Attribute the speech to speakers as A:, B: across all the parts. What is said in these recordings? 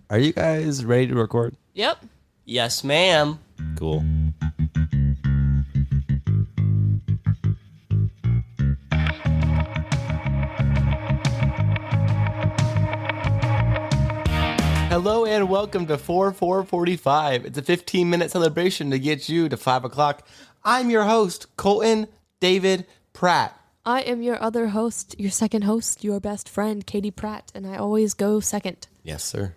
A: Are you guys ready to record?
B: Yep.
C: Yes, ma'am.
A: Cool. Hello and welcome to 4:45. It's a 15-minute celebration to get you to 5 o'clock. I'm your host, Colton David Pratt.
B: I am your other host, your second host, your best friend, Katie Pratt, and I always go second.
A: Yes, sir.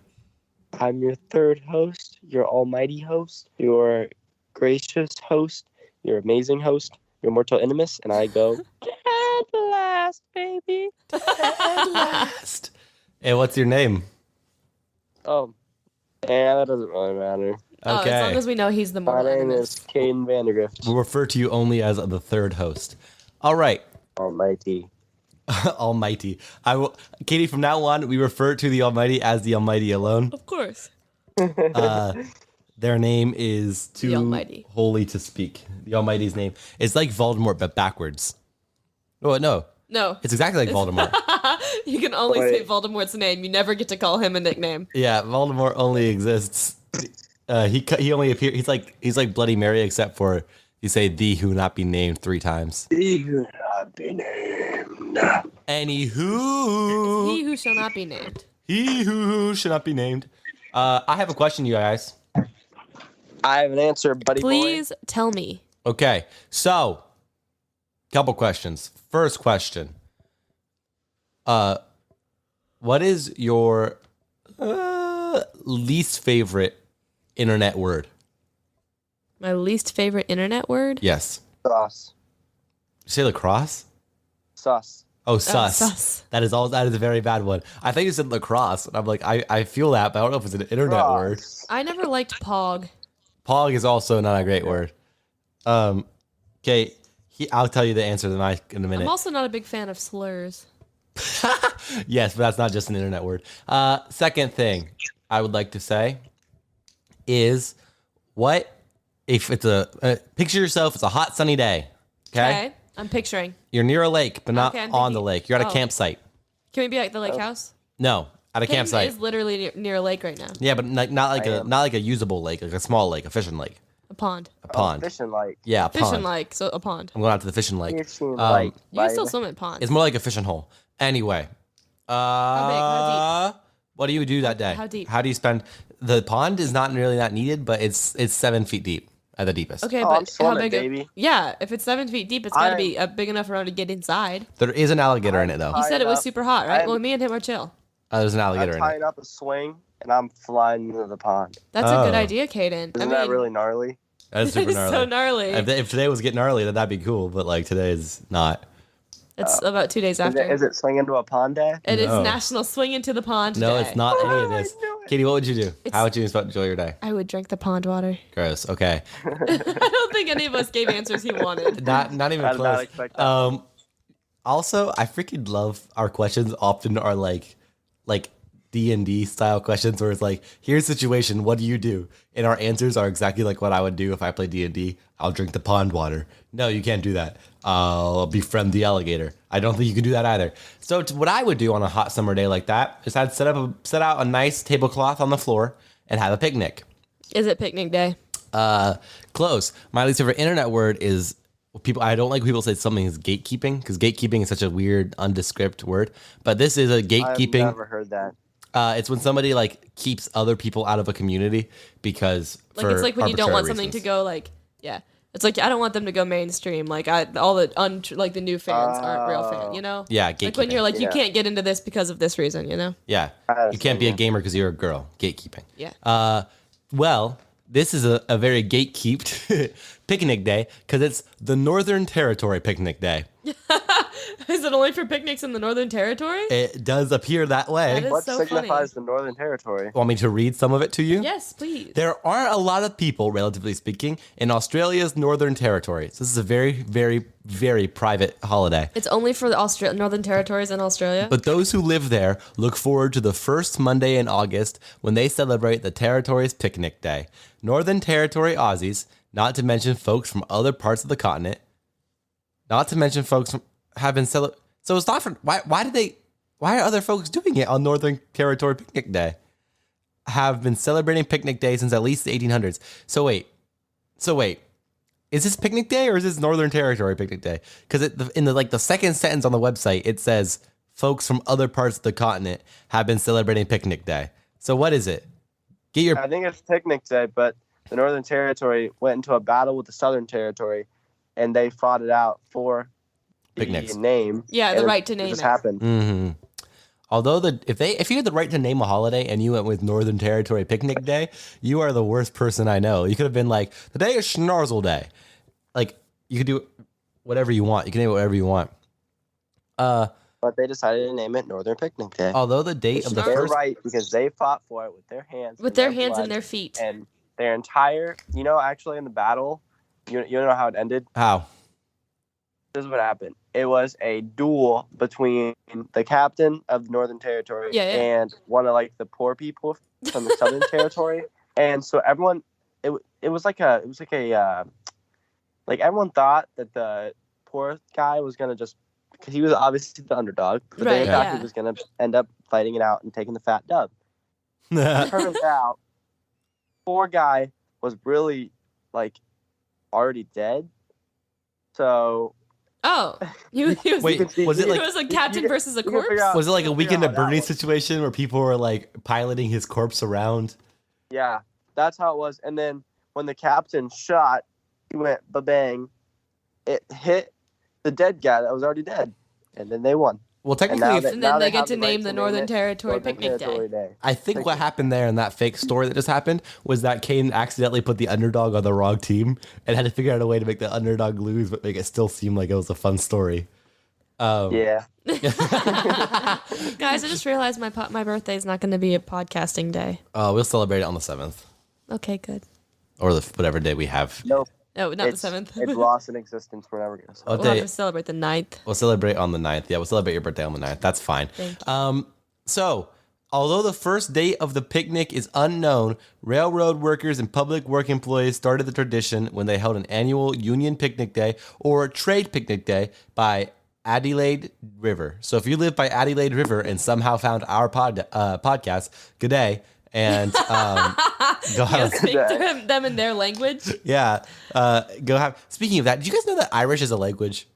C: I'm your third host, your almighty host, your gracious host, your amazing host, your mortal enemies, and I go, at last, baby.
A: Last. Hey, what's your name?
C: Oh, yeah, that doesn't really matter.
B: Oh, as long as we know he's the
C: My
B: mortal
C: name
B: enemy.
C: is Caden Vandergrift.
A: We'll refer to you only as the third host. All right.
C: Almighty.
A: Almighty. I will, Katie, from now on, we refer to the Almighty as the Almighty alone.
B: Of course.
A: Their name is too
B: The Almighty.
A: holy to speak. The Almighty's name. It's like Voldemort, but backwards. Oh, no.
B: No.
A: It's exactly like Voldemort.
B: You can only say
C: Wait.
B: Voldemort's name. You never get to call him a nickname.
A: Yeah, Voldemort only exists. He only appears. He's like Bloody Mary, except for you say "thee who not be named" 3 times.
C: He who not be named.
A: Anywho,
B: He who shall not be named.
A: he who should not be named. I have a question, you guys.
C: I have an answer, buddy
B: Please tell me.
A: Okay, so couple questions. First question. What is your least favorite internet word?
B: My least favorite internet word?
A: Yes.
C: boy. Sauce.
A: You say lacrosse?
C: Sauce.
A: Oh, sus.
B: sus.
A: That is a very bad one. I think you said lacrosse, and I'm like, I feel that, but I don't know if it's an internet word.
C: Sauce.
B: I never liked Pog.
A: Pog is also not a great word. Okay, I'll tell you the answer to mine in a minute.
B: I'm also not a big fan of slurs.
A: Yes, but that's not just an internet word. Second thing I would like to say is, what if it's picture yourself, it's a hot sunny day, okay?
B: I'm picturing.
A: You're near a lake, but not
B: Okay, I'm
A: on the
B: thinking-
A: lake. You're at a
B: oh.
A: campsite.
B: Can we be at the lake house?
A: No, at a
B: Peyton
A: campsite.
B: is literally near a lake right now.
A: Yeah, but not like a usable lake, like a small lake, a fishing lake,
B: A pond.
A: a pond.
C: Fishing like.
A: Yeah, a pond.
B: Fishing lake, so a pond.
A: I'm going out to the fishing lake.
C: Fishing like.
B: You can still
C: baby.
B: swim in ponds.
A: It's more like a fishing hole. Anyway,
B: How
A: what do you do that day?
B: How deep?
A: How do you spend? The pond is not really that needed, but it's 7 feet deep at the deepest.
B: Okay,
C: Oh,
B: but
C: I'm swimming,
B: how big?
C: baby.
B: Yeah, if it's 7 feet deep, it's got to be big enough for him to get inside.
A: There is an alligator in it though.
B: You said it was
C: up.
B: super hot, right?
C: I'm-
B: Well, me and him are chill.
A: There's an
C: I'm
A: alligator in it.
C: tying up a swing and I'm flying into the pond.
B: That's a good
A: Oh.
B: idea, Kaden.
C: Isn't that really gnarly?
A: That's super
B: it's
A: gnarly.
B: so gnarly.
A: If today was getting gnarly, then that'd be cool. But like today is not.
B: It's about 2 days
C: Is
B: after.
C: it swing into a pond day?
B: It is
A: No.
B: National Swing into the Pond
A: No,
B: Day.
A: it's not any of
C: Oh, I
A: this.
C: knew it.
A: Katie, what would you do?
B: It's-
A: How would you enjoy your day?
B: I would drink the pond water.
A: Gross. Okay.
B: I don't think any of us gave answers he wanted.
A: Not even
C: I did
A: close.
C: not expect that.
A: Also, I freaking love our questions. Often are like D&D style questions where it's like, here's the situation, what do you do? And our answers are exactly like what I would do if I played D&D. I'll drink the pond water. No, you can't do that. I'll befriend the alligator. I don't think you can do that either. So what I would do on a hot summer day like that is I'd set out a nice tablecloth on the floor and have a picnic.
B: Is it picnic day?
A: Close. My least favorite internet word is people. I don't like when people say something is gatekeeping, because gatekeeping is such a weird, undescript word. But this is a
C: I've
A: gatekeeping.
C: never heard that.
A: It's when somebody like keeps other people out of a community because
B: Like it's like when you don't want something to go like, yeah. It's like I don't want them to go mainstream. Like all the like the new fans aren't real fans, you know?
A: Yeah,
B: Like when
A: gatekeeping.
B: you're like you
C: Yeah.
B: can't get into this because of this reason, you know?
A: Yeah,
C: I
A: you can't be a
C: understand,
A: gamer because you're a girl. Gatekeeping.
B: Yeah.
A: Well, this is a very gatekeeped picnic day because it's the Northern Territory picnic day.
B: Is it only for picnics in the Northern Territory?
A: It does appear that way.
B: That is
C: What
B: so
C: signifies
B: funny.
C: the Northern Territory?
A: Want me to read some of it to you?
B: Yes, please.
A: There aren't a lot of people, relatively speaking, in Australia's Northern Territory. So this is a very, very, very private holiday.
B: It's only for the Northern Territories in Australia.
A: But those who live there look forward to the first Monday in August when they celebrate the Territory's Picnic Day. Northern Territory Aussies, not to mention folks from other parts of the continent, not to mention folks from have been celebrating. So it's not for why are other folks doing it on Northern Territory Picnic Day? have been celebrating Picnic Day since at least the 1800s. So wait. Is this Picnic Day or is this Northern Territory Picnic Day? Because in the second sentence on the website, it says folks from other parts of the continent have been celebrating Picnic Day. So what is it?
C: I think it's Picnic Day, but the Northern Territory went into a battle with the Southern Territory, and they fought it out for
A: Picnics.
C: the name.
B: Yeah, the right to name it.
C: Just happened.
A: Mm-hmm. Although if you had the right to name a holiday and you went with Northern Territory Picnic Day, you are the worst person I know. You could have been like, today is Schnozzle Day. Like, you could do whatever you want. You can name it whatever you want.
C: But they decided to name it Northern Picnic Day.
A: Although the date of the
C: They're
A: first...
C: right, because they fought for it with their hands.
B: With their hands
C: blood,
B: and their feet.
C: And their entire, actually in the battle, you know how it ended?
A: How?
C: This is what happened. It was a duel between the captain of the Northern Territory and one of the poor people from the Southern Territory. And so everyone, everyone thought that the poor guy was gonna just, because he was obviously the underdog, but they thought he was gonna end up fighting it out and taking the fat dub. Turns out, poor guy was really already dead. So.
B: Oh, he was.
A: Wait, was it
B: it was a captain versus a corpse?
A: Was it like a Weekend at Bernie's situation where people were piloting his corpse around?
C: Yeah, that's how it was. And then when the captain shot, he went ba-bang. It hit the dead guy that was already dead, and then they won.
A: Well, technically,
B: and then they get to name the Northern Territory Picnic Day.
A: I think what happened there in that fake story that just happened was that Kane accidentally put the underdog on the wrong team and had to figure out a way to make the underdog lose, but make it still seem like it was a fun story.
C: Yeah.
B: Guys, I just realized my birthday is not going to be a podcasting day.
A: We'll celebrate it on the 7th.
B: Okay, good.
A: Or whatever day we have.
C: Nope.
B: No, not the 7th.
C: It's lost in existence. We're never going to celebrate.
B: We'll have to celebrate the 9th.
A: We'll celebrate on the 9th. Yeah, we'll celebrate your birthday on the 9th. That's fine.
B: Thank you.
A: So, although the first date of the picnic is unknown, railroad workers and public work employees started the tradition when they held an annual Union Picnic Day or a Trade Picnic Day by Adelaide River. So if you live by Adelaide River and somehow found our podcast, good day. And go have
B: speak to them in their language.
A: Yeah, go have. Speaking of that, did you guys know that Irish is a language?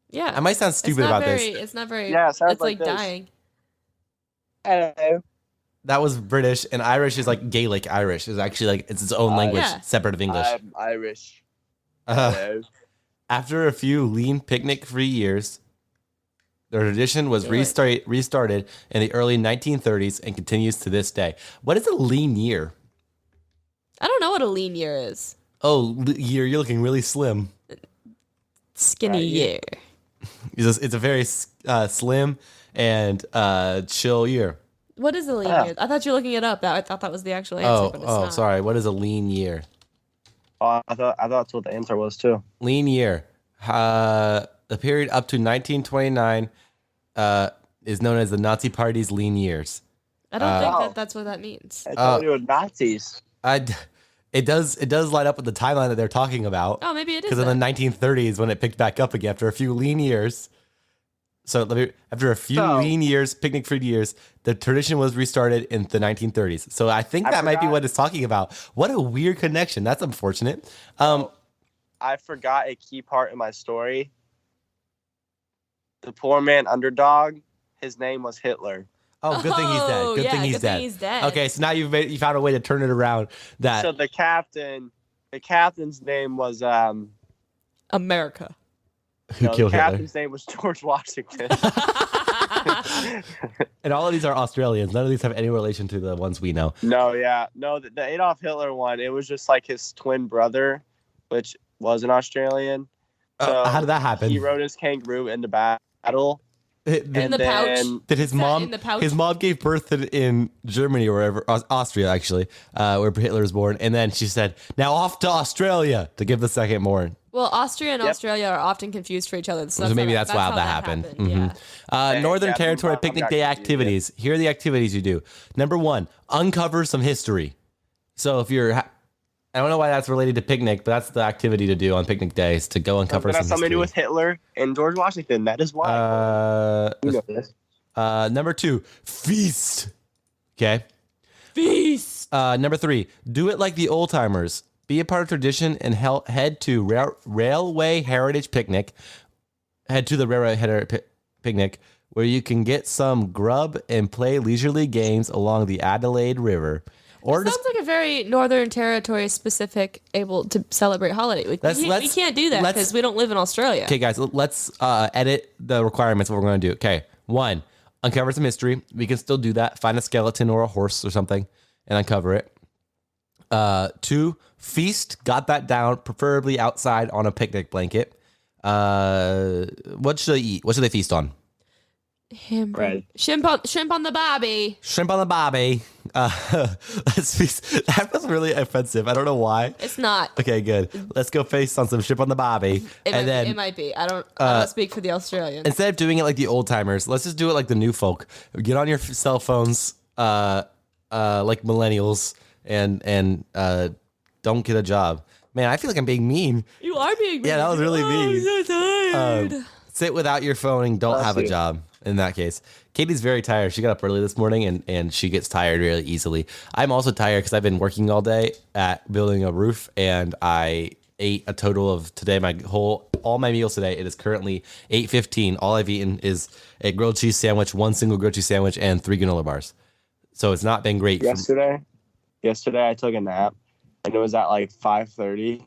B: Yeah,
A: I might sound stupid about this.
B: It's not very.
C: Yeah, it sounds
B: it's like dying.
C: Hello.
A: That was British, and Irish is like Gaelic Irish. It's actually it's its own language, separate of English.
C: I'm Irish. Hello.
A: After a few lean picnic-free years, the tradition was restarted in the early 1930s and continues to this day. What is a lean year?
B: I don't know what a lean year is.
A: Oh, year, you're looking really slim.
B: Skinny year.
A: It's a very slim and chill year.
B: What is a lean year? I thought you were looking it up. I thought that was the actual answer, but it's not.
A: Sorry. What is a lean year?
C: Oh, I thought that's what the answer was too.
A: Lean year. The period up to 1929 is known as the Nazi Party's lean years.
B: I don't think that's what that means.
C: I thought you were Nazis.
A: It does line up with the timeline that they're talking about.
B: Oh, maybe it is.
A: Because in the 1930s, when it picked back up again after a few lean years. So after a few lean years, picnic-free years, the tradition was restarted in the 1930s. So I think that might be what it's talking about. What a weird connection. That's unfortunate.
C: I forgot a key part in my story. The poor man underdog, his name was Hitler.
A: Oh, good thing he's dead. Good thing he's dead. Okay, so now you found a way to turn it around.
C: So the captain's name was
B: America.
A: Who killed
C: the
A: Hitler?
C: captain's name was George Washington.
A: And all of these are Australians. None of these have any relation to the ones we know.
C: No, the Adolf Hitler one, it was just like his twin brother, which was an Australian. So
A: how did that happen?
C: He rode his kangaroo into battle.
B: In the pouch.
A: Did his mom?
B: In the pouch?
A: His mom gave birth in Germany or wherever, Austria actually, where Hitler was born, and then she said, "Now off to Australia to give the second born."
B: Well, Austria and Australia are often confused for each other.
A: So maybe that's why that happened. Mm-hmm.
B: Yeah.
A: Northern Territory Picnic Day activities. Here are the activities you do. Number 1, uncover some history. So if you're, I don't know why that's related to picnic, but that's the activity to do on picnic days, to go uncover some history.
C: Something to do with Hitler and George Washington. That is why.
A: Number 2, feast. Okay.
B: Feast.
A: Number 3, do it like the old timers. Be a part of tradition and head to Railway Heritage Picnic. Head to the Railway Heritage Picnic, where you can get some grub and play leisurely games along the Adelaide River. Or
B: Sounds like a very Northern Territory specific able to celebrate holiday. We can't do that because we don't live in Australia.
A: Okay, guys, let's edit the requirements of what we're going to do. Okay, 1, uncover some history. We can still do that. Find a skeleton or a horse or something and uncover it. 2, feast. Got that down, preferably outside on a picnic blanket. What should they eat? What should they feast on?
B: Bread. Shrimp on the barbie.
A: Shrimp on the barbie. Let's feast. That was really offensive. I don't know why.
B: It's not.
A: Okay, good. Let's go feast on some shrimp on the barbie.
B: It might be. I don't speak for the Australians.
A: Instead of doing it like the old timers, let's just do it like the new folk. Get on your cell phones, like millennials, and don't get a job. Man, I feel like I'm being mean.
B: You are being mean.
A: Yeah, that was really mean.
B: I'm so tired.
A: Sit without your phone and don't have a job. In that case, Katie's very tired. She got up early this morning and she gets tired really easily. I'm also tired because I've been working all day at building a roof, and I ate a total of today all my meals today. It is currently 8:15. All I've eaten is a grilled cheese sandwich, one single grilled cheese sandwich, and 3 granola bars. So it's not been great.
C: Yesterday I took a nap and it was at like 5:30.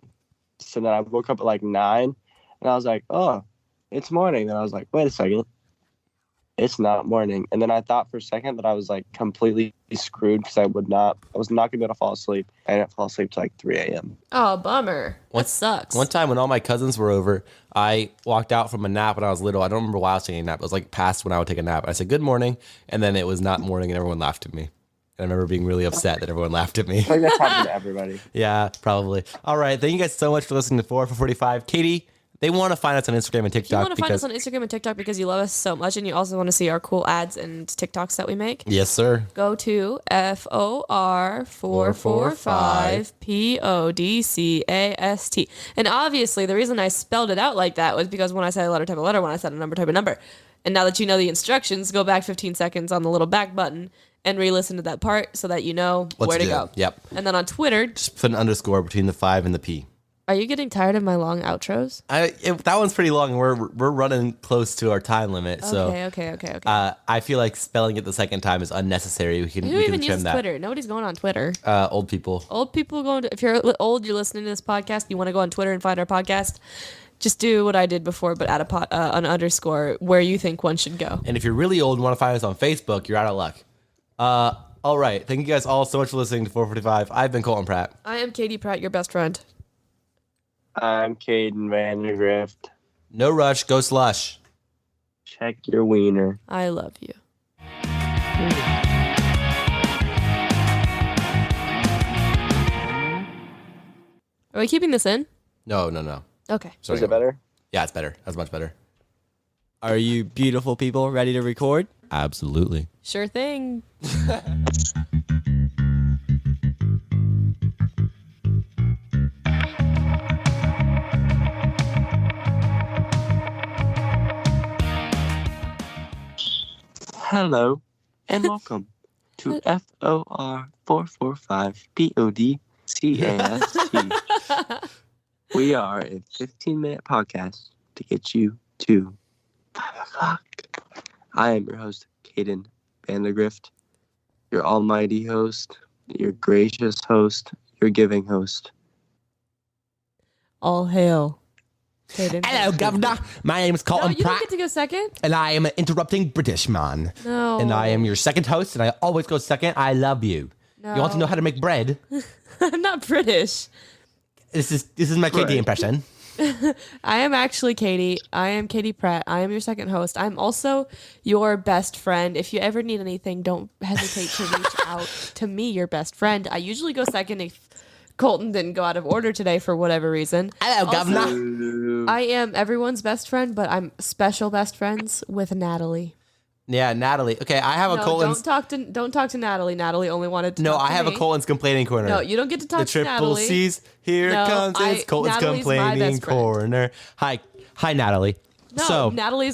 C: So then I woke up at like 9 and I was like, oh, it's morning. Then I was like, wait a second. It's not morning. And then I thought for a second that I was like completely screwed because I was not going to be able to fall asleep. I didn't fall asleep till like 3 a.m.
B: Oh, bummer. That sucks.
A: One time when all my cousins were over, I walked out from a nap when I was little. I don't remember why I was taking a nap. It was like past when I would take a nap. I said, good morning. And then it was not morning and everyone laughed at me. And I remember being really upset that everyone laughed at me.
C: I think that's happened to everybody.
A: Yeah, probably. All right. Thank you guys so much for listening to 4 for 45. Katie, they want to find us on Instagram and TikTok.
B: You want to find us on Instagram and TikTok because you love us so much and you also want to see our cool ads and TikToks that we make.
A: Yes, sir.
B: Go to FOR445 PODCAST. And obviously, the reason I spelled it out like that was because when I said a letter, type a letter. When I said a number, type a number. And now that you know the instructions, go back 15 seconds on the little back button and re-listen to that part so that you know where to go.
A: Yep.
B: And then on Twitter,
A: just put an underscore between the 5 and the P.
B: Are you getting tired of my long outros?
A: That one's pretty long. We're running close to our time limit.
B: Okay.
A: I feel like spelling it the second time is unnecessary. We can
B: Who even
A: trim
B: uses
A: that.
B: Twitter? Nobody's going on Twitter.
A: Old people.
B: Old people going to, if you're old, you're listening to this podcast, you want to go on Twitter and find our podcast, just do what I did before, but add an underscore where you think one should go.
A: And if you're really old and want to find us on Facebook, you're out of luck. All right. Thank you guys all so much for listening to 445. I've been Colton Pratt.
B: I am Katie Pratt, your best friend.
C: I'm Caden Vandergrift.
A: No rush. Go slush.
C: Check your wiener.
B: I love you. Are we keeping this in?
A: No.
B: Okay.
A: Sorry.
C: Is it better?
A: Yeah, it's better. That's much better.
D: Are you beautiful people ready to record?
A: Absolutely.
B: Sure thing.
C: Hello and welcome to FOR445 PODCAST. We are a 15-minute podcast to get you to 5 o'clock. I am your host, Caden Vandergrift, your almighty host, your gracious host, your giving host.
B: All hail.
A: Hello, Governor. My name is Colton
B: No, you don't
A: Pratt,
B: get to go second.
A: and I am an interrupting British man.
B: No.
A: And I am your second host, and I always go second. I love you.
B: No.
A: You want to know how to make bread?
B: I'm not British.
A: This is my Katie impression.
B: I am actually Katie. I am Katie Pratt. I am your second host. I'm also your best friend. If you ever need anything, don't hesitate to reach out to me, your best friend. I usually go second if Colton didn't go out of order today for whatever reason.
A: Hello,
B: Also,
A: Governor.
B: I am everyone's best friend, but I'm special best friends with Natalie.
A: Yeah, Natalie. Okay, I have a Colton's.
B: Don't talk to Natalie. Natalie only wanted to.
A: No,
B: talk
A: I
B: to
A: have
B: me.
A: a Colton's complaining corner.
B: No, you don't get to talk
A: The
B: to
A: triple
B: Natalie.
A: C's. Here
B: No,
A: comes it's Colton's
B: Natalie's my
A: complaining
B: best friend.
A: corner. Hi, Natalie.
B: No,
A: So-
B: Natalie,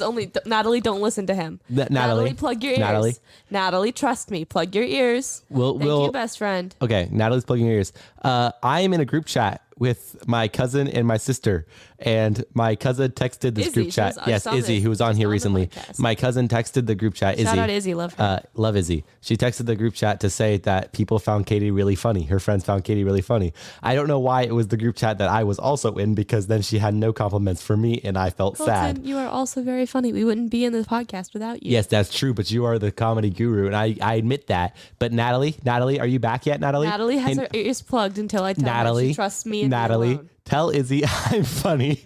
B: don't listen to him.
A: Natalie,
B: plug your ears. Natalie, trust me, plug your ears. Thank you, best friend.
A: Okay, Natalie's plugging her ears. I am in a group chat with my cousin and my sister, and my cousin texted this
B: Izzy,
A: group chat.
B: I
A: Yes,
B: saw
A: Izzy,
B: this
A: who was on
B: just
A: here
B: on the
A: recently.
B: podcast.
A: My cousin texted the group chat. Izzy,
B: Shout out Izzy, love her.
A: love Izzy. She texted the group chat to say that people found Katie really funny. Her friends found Katie really funny. I don't know why it was the group chat that I was also in, because then she had no compliments for me, and I felt sad.
B: Colton, you are also very funny. We wouldn't be in this podcast without you.
A: Yes, that's true, but you are the comedy guru, and I admit that. But Natalie, are you back yet, Natalie?
B: Natalie has
A: And
B: her ears plugged until I tell her she trusts me and me
A: Natalie,
B: alone.
A: tell Izzy I'm funny.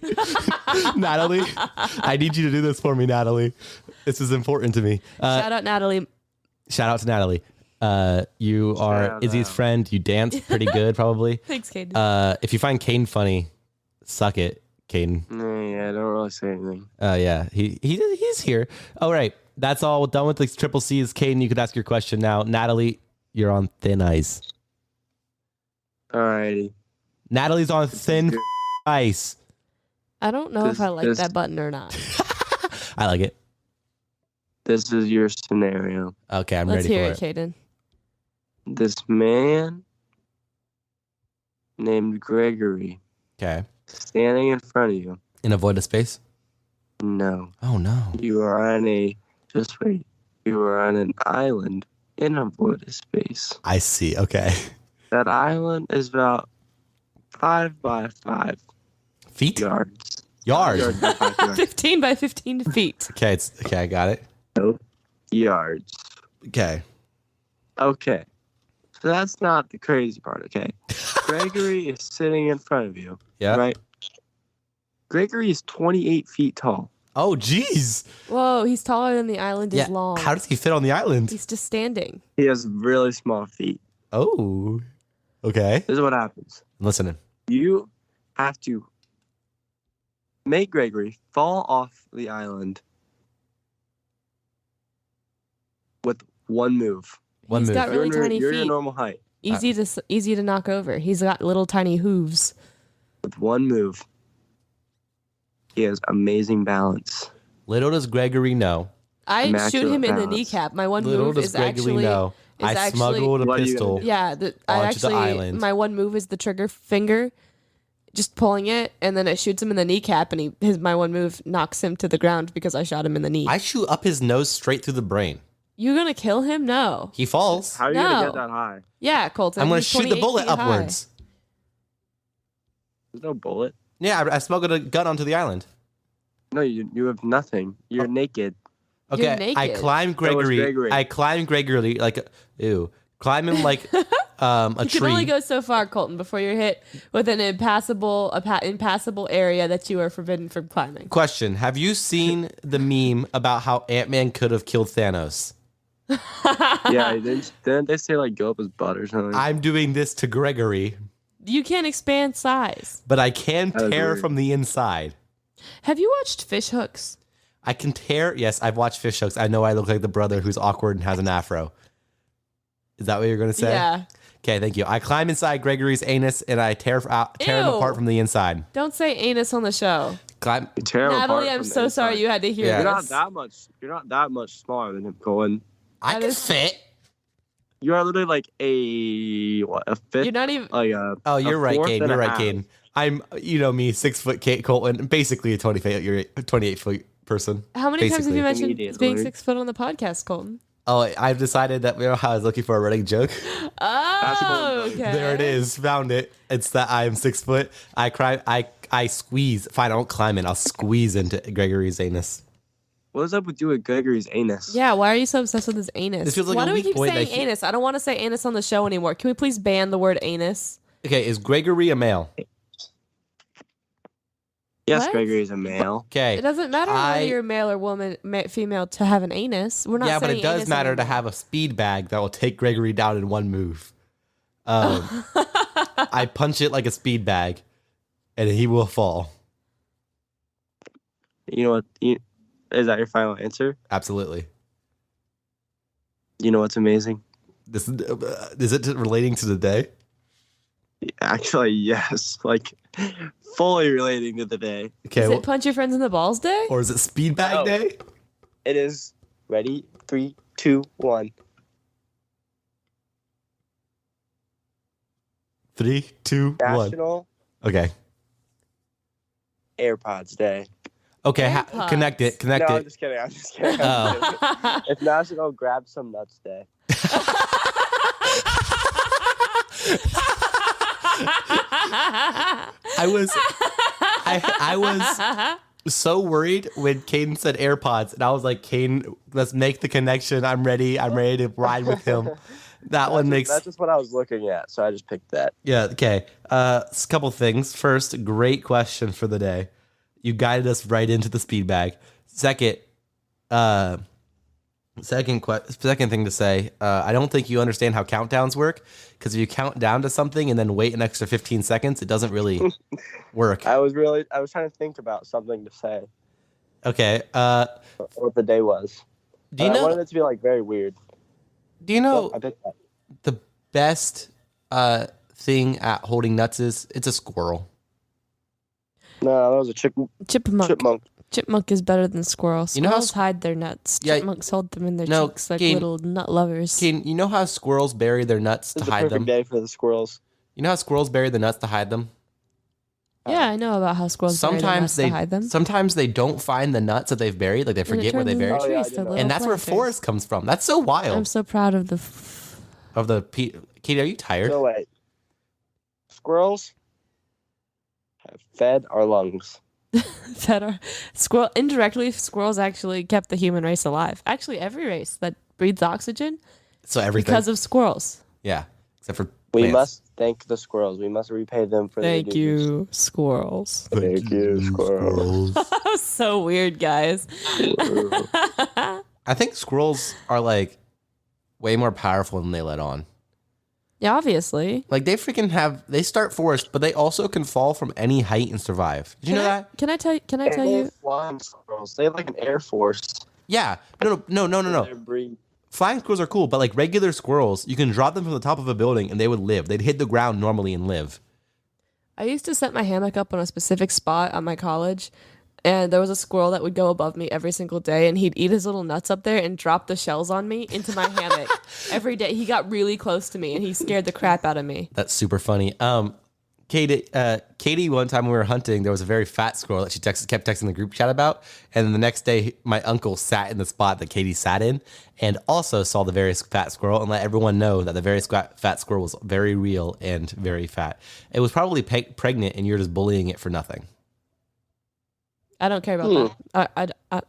A: Natalie, I need you to do this for me, Natalie. This is important to me.
B: Shout out Natalie.
A: Shout out to Natalie. You are
C: Shout
A: Izzy's
C: out.
A: friend. You dance pretty good, probably.
B: Thanks, Kaden.
A: If you find Caden funny, suck it, Caden.
C: Yeah, I don't really say anything.
A: Yeah, he's here. All right, that's all done with the triple C's. Caden, you could ask your question now. Natalie, you're on thin ice.
C: Alrighty.
A: Natalie's on thin ice.
B: I don't know if I like
C: this-
B: that button or not.
A: I like it.
C: This is your scenario.
A: Okay, I'm
B: Let's
A: ready
B: hear
A: for
B: it, Kaden.
C: This man named Gregory
A: Okay.
C: standing in front of you.
A: In a void of space?
C: No.
A: Oh, no.
C: You are on just wait. You are on an island in a void of space.
A: I see. Okay.
C: That island is about 5 by 5
A: Feet?
C: yards.
A: Yard.
C: Yards by 5 yards.
B: 15 by 15 feet.
A: Okay, I got it.
C: Nope. Yards.
A: Okay.
C: Okay. So that's not the crazy part, okay? Gregory is sitting in front of you.
A: Yeah.
C: Right? Gregory is 28 feet tall.
A: Oh, jeez.
B: Whoa, he's taller than the island is long.
A: How does he fit on the island?
B: He's just standing.
C: He has really small feet.
A: Oh. Okay.
C: This is what happens.
A: I'm listening.
C: You have to make Gregory fall off the island with one move.
A: One
B: He's
A: move.
B: got really tiny
C: You're your
B: feet.
C: normal height.
B: Easy to knock over. He's got little tiny hooves.
C: With one move, he has amazing balance.
A: Little does Gregory know.
B: I shoot
C: Immaculate
B: him in the
C: balance.
B: kneecap. My one
A: Little
B: move
A: does
B: is
A: Gregory
B: actually
A: know. I smuggled a
C: What are you
A: pistol.
C: gonna do?
B: yeah. I
A: Onto the
B: actually
A: island.
B: my one move is the trigger finger, just pulling it, and then it shoots him in the kneecap, and my one move knocks him to the ground because I shot him in the knee.
A: I shoot up his nose straight through the brain.
B: You gonna kill him? No.
A: He falls.
C: How are you going to
B: No.
C: get that high?
B: Yeah, Colton.
A: I'm going to
B: he's
A: shoot the
B: 28
A: bullet
B: feet high.
A: upwards.
C: There's no bullet.
A: Yeah, I smuggled a gun onto the island.
C: No, you have nothing. You're naked.
A: Okay,
B: You're naked.
A: I climbed
C: So is
A: Gregory.
C: Gregory.
A: I climbed Gregory like, ew. Climb him like a
B: You can only
A: tree.
B: go so far, Colton, before you're hit with an impassable area that you are forbidden from climbing.
A: Question: have you seen the meme about how Ant-Man could have killed Thanos?
C: Yeah, didn't they say like go up his butt or something?
A: I'm doing this to Gregory,
B: You can't expand size.
A: but I can
C: I
A: tear
C: agree.
A: from the inside.
B: Have you watched Fish Hooks?
A: I can tear. Yes, I've watched Fish Hooks. I know I look like the brother who's awkward and has an afro. Is that what you're gonna say?
B: Yeah.
A: Okay, thank you. I climb inside Gregory's anus and I tear him
B: Ew.
A: apart from the inside.
B: Don't say anus on the show.
A: Climb.
C: You tear him
B: Natalie,
C: apart
B: I'm
C: from the
B: so sorry
C: inside.
B: you had to hear
A: Yeah.
C: You're not
B: this.
C: that much. You're not that much smaller than him, Colin.
A: I
B: That
A: can
B: is-
A: fit.
C: You are literally like a fifth.
B: You're not even.
C: Like a.
A: Oh, you're right,
C: fourth
A: Caden.
C: and
A: You're
C: a
A: right,
C: half.
A: Caden. I'm, me, 6 foot Colton, basically a 28 foot person.
B: How many times have
A: basically.
B: you mentioned
C: Immediately.
B: being 6 foot on the podcast, Colton?
A: Oh, I've decided that how I was looking for a running joke.
B: Oh,
C: Colton.
B: okay.
A: There it is. Found it. It's that I am 6 foot. I squeeze. Fine, I won't climb it. I'll squeeze into Gregory's anus.
C: What is up with you with Gregory's anus?
B: Yeah, why are you so obsessed with his anus?
A: This feels like
B: why
A: a
B: do we
A: weak
B: keep
A: point
B: saying
A: that he-
B: anus? I don't want to say anus on the show anymore. Can we please ban the word anus?
A: Okay, is Gregory a male?
C: Yes,
B: What?
C: Gregory is a male.
A: Okay.
B: It doesn't matter whether you're male or woman, female, to have an anus. We're not
A: Yeah, but
B: saying
A: it does
B: anus
A: matter to
B: anymore.
A: have a speed bag that will take Gregory down in one move. I punch it like a speed bag, and he will fall.
C: You know what? Is that your final answer?
A: Absolutely.
C: You know what's amazing?
A: This is it relating to the day?
C: Actually, yes. Like, fully relating to the day.
A: Okay.
B: Is it punch your friends in the balls day?
A: Or is it speed bag
C: No.
A: day?
C: It is. Ready? 3, 2, 1.
A: 3, 2, 1.
C: National
A: Okay.
C: AirPods Day.
A: Okay.
B: AirPods.
A: Connect it.
C: No, I'm just kidding. I'm just kidding.
A: Oh.
C: It's National Grab Some Nuts Day.
A: I was so worried when Caden said AirPods, and I was like, Caden, let's make the connection. I'm ready. I'm ready to ride with him.
C: That's just what I was looking at, so I just picked that.
A: Yeah, okay. A couple things. First, great question for the day. You guided us right into the speed bag. Second thing to say, I don't think you understand how countdowns work, because if you count down to something and then wait an extra 15 seconds, it doesn't really work.
C: I was trying to think about something to say.
A: Okay.
C: What the day was.
A: Do you
C: I wanted
A: know?
C: it to be like very weird.
A: Do you know
C: I picked that.
A: the best thing at holding nuts is? It's a squirrel.
C: No, that was a
B: Chipmunk.
C: chipmunk.
B: Chipmunk is better than squirrels.
A: You know how
B: Squirrels hide their nuts.
A: Yeah,
B: Chipmunks hold them in their
A: no,
B: cheeks like
A: Kane-
B: little nut lovers.
A: Kane, you know how squirrels bury their nuts
C: This
A: to
C: is a
A: hide
C: perfect
A: them?
C: day for the squirrels.
A: You know how squirrels bury the nuts to hide them?
B: Yeah, I know about how squirrels bury their nuts to hide them.
A: Sometimes they don't find the nuts that they've buried, like they forget where they buried.
C: Oh, yeah, I do know.
A: And that's where forest comes from. That's so wild.
B: I'm so proud of the.
A: Katie, are you tired?
C: So wait. Squirrels have fed our lungs.
B: Indirectly, squirrels actually kept the human race alive. Actually, every race that breathes oxygen
A: So everything.
B: because of squirrels.
A: Yeah, except for
C: We
A: plants.
C: must thank the squirrels. We must repay them for their
B: Thank
C: duties.
B: you, squirrels.
C: Thank you, squirrels.
B: That was so weird, guys.
A: I think squirrels are like way more powerful than they let on.
B: Yeah, obviously.
A: Like they start forest, but they also can fall from any height and survive. Did you know that?
B: Can I tell
C: They
B: you?
C: have flying squirrels. They have like an air force.
A: Yeah. No.
C: Their breed.
A: Flying squirrels are cool, but like regular squirrels, you can drop them from the top of a building and they would live. They'd hit the ground normally and live.
B: I used to set my hammock up on a specific spot at my college, and there was a squirrel that would go above me every single day, and he'd eat his little nuts up there and drop the shells on me into my hammock every day. He got really close to me, and he scared the crap out of me.
A: That's super funny. Katie, one time when we were hunting, there was a very fat squirrel that she kept texting the group chat about. And then the next day, my uncle sat in the spot that Katie sat in and also saw the very fat squirrel and let everyone know that the very fat squirrel was very real and very fat. It was probably pregnant and you're just bullying it for nothing.
B: I don't care about that.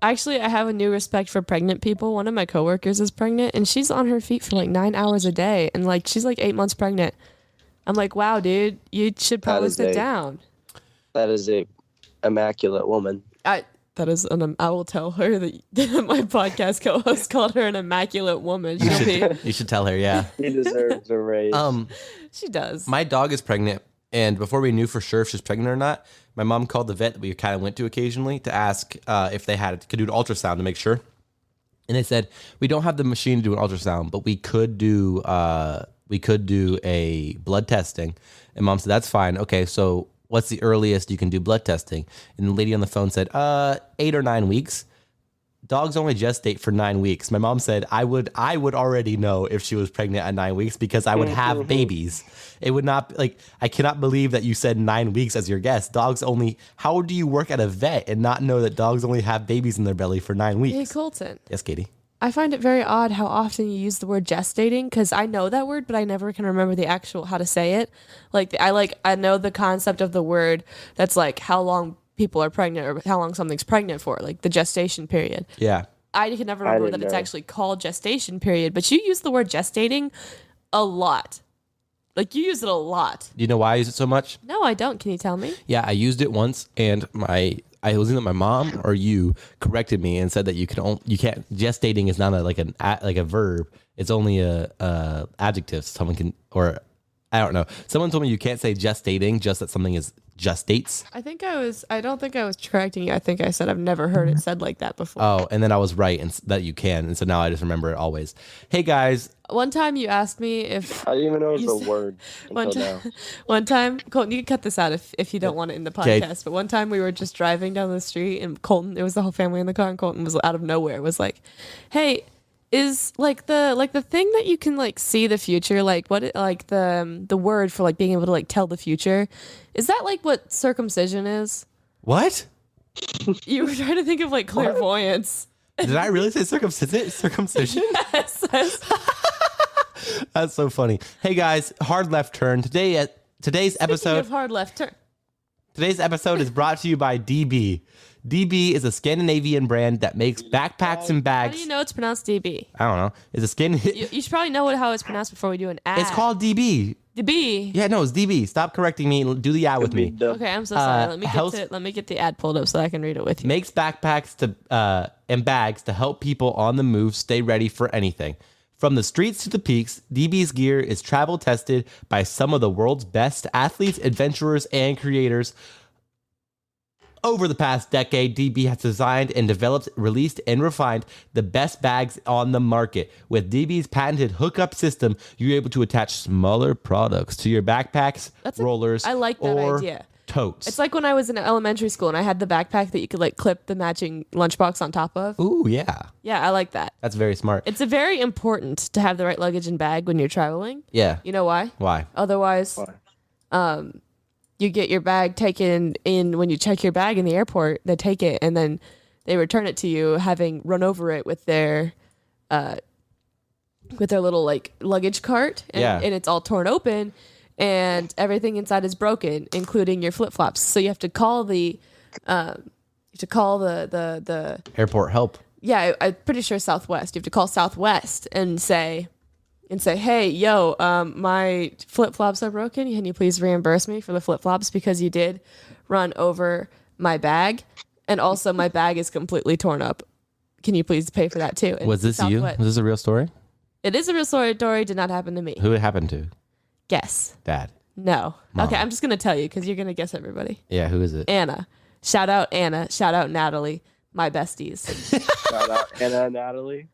B: Actually, I have a new respect for pregnant people. One of my coworkers is pregnant, and she's on her feet for like 9 hours a day, and like she's like 8 months pregnant. I'm like, wow, dude, you should probably sit down.
C: That is a immaculate woman.
B: I will tell her that my podcast co-host called her an immaculate woman. She'll be.
A: You should tell her, yeah.
C: She deserves a raise.
B: She does.
A: My dog is pregnant, and before we knew for sure if she's pregnant or not, my mom called the vet that we kind of went to occasionally to ask if they could do an ultrasound to make sure. And they said, we don't have the machine to do an ultrasound, but we could do a blood testing. And mom said, that's fine. Okay, so what's the earliest you can do blood testing? And the lady on the phone said, 8 or 9 weeks. Dogs only gestate for 9 weeks. My mom said I would already know if she was pregnant at 9 weeks because I would have babies. It would not I cannot believe that you said 9 weeks as your guess. How do you work at a vet and not know that dogs only have babies in their belly for 9 weeks?
B: Hey, Colton.
A: Yes, Katie.
B: I find it very odd how often you use the word gestating, because I know that word, but I never can remember the actual how to say it. I know the concept of the word that's like how long people are pregnant or how long something's pregnant for, like the gestation period.
A: Yeah.
B: I can never remember that it's actually called gestation period, but you use the word gestating a lot. Like, you use it a lot.
A: Do you know why I use it so much?
B: No, I don't. Can you tell me?
A: Yeah, I used it once, and I was either my mom or you corrected me and said that you can't. Gestating is not a verb. It's only a adjective. Someone can, or I don't know. Someone told me you can't say gestating, just that something is just dates.
B: I don't think I was correcting you. I think I said I've never heard it said like that before.
A: Oh, and then I was right, and that you can, and so now I just remember it always. Hey guys,
B: One time you asked me if
C: I didn't even know it was
B: You
C: a
B: said-
C: word
B: one
C: until
B: time,
C: now.
B: one time, Colton, you can cut this out if you don't want it in the
A: Okay.
B: podcast. But one time we were just driving down the street, and Colton, it was the whole family in the car, and Colton was out of nowhere was like, "Hey, is like the thing that you can like see the future, like the word for like being able to like tell the future, is that like what circumcision is?"
A: what?
B: You were trying to think of like clairvoyance.
A: Did I really say circumcision?
B: Yes.
A: That's so funny. Hey guys, hard left turn. Today's
B: Speaking
A: episode.
B: of hard left turn.
A: Today's episode is brought to you by DB. DB is a Scandinavian brand that makes backpacks and
B: How
A: bags.
B: do you know it's pronounced DB?
A: I don't know. It's a skin.
B: You should probably know how it's pronounced before we do an ad.
A: It's called DB.
B: DB.
A: Yeah, no, it's DB. Stop correcting me. Do the ad with me.
B: Okay, I'm so sorry.
A: health-
B: Let me get the ad pulled up so I can read it with you.
A: Makes backpacks and bags to help people on the move stay ready for anything. From the streets to the peaks, DB's gear is travel tested by some of the world's best athletes, adventurers, and creators. Over the past decade, DB has designed and developed, released, and refined the best bags on the market. With DB's patented hookup system, you're able to attach smaller products to your backpacks, rollers,
B: I like that
A: or
B: idea.
A: totes.
B: It's like when I was in elementary school and I had the backpack that you could like clip the matching lunchbox on top of.
A: Ooh, yeah.
B: Yeah, I like that.
A: That's very smart.
B: It's a very important to have the right luggage and bag when you're traveling.
A: Yeah.
B: You know why?
A: Why?
B: Otherwise, you get your bag taken in when you check your bag in the airport. They take it and then they return it to you, having run over it with their little like luggage cart, and,
A: Yeah.
B: and it's all torn open, and everything inside is broken, including your flip flops. So you have to call the
A: Airport help.
B: yeah, I'm pretty sure Southwest. You have to call Southwest and say, hey, yo, my flip flops are broken. Can you please reimburse me for the flip flops because you did run over my bag, and also my bag is completely torn up. Can you please pay for that too? And
A: Was this you?
B: Southwest-
A: Was this a real story?
B: It is a real story. Did not happen to me.
A: Who it happened to?
B: Guess.
A: Dad.
B: No.
A: Mom.
B: Okay, I'm just gonna tell you because you're gonna guess everybody.
A: Yeah, who is it?
B: Anna. Shout out Anna. Shout out Natalie. My besties.
C: Shout out Anna and Natalie.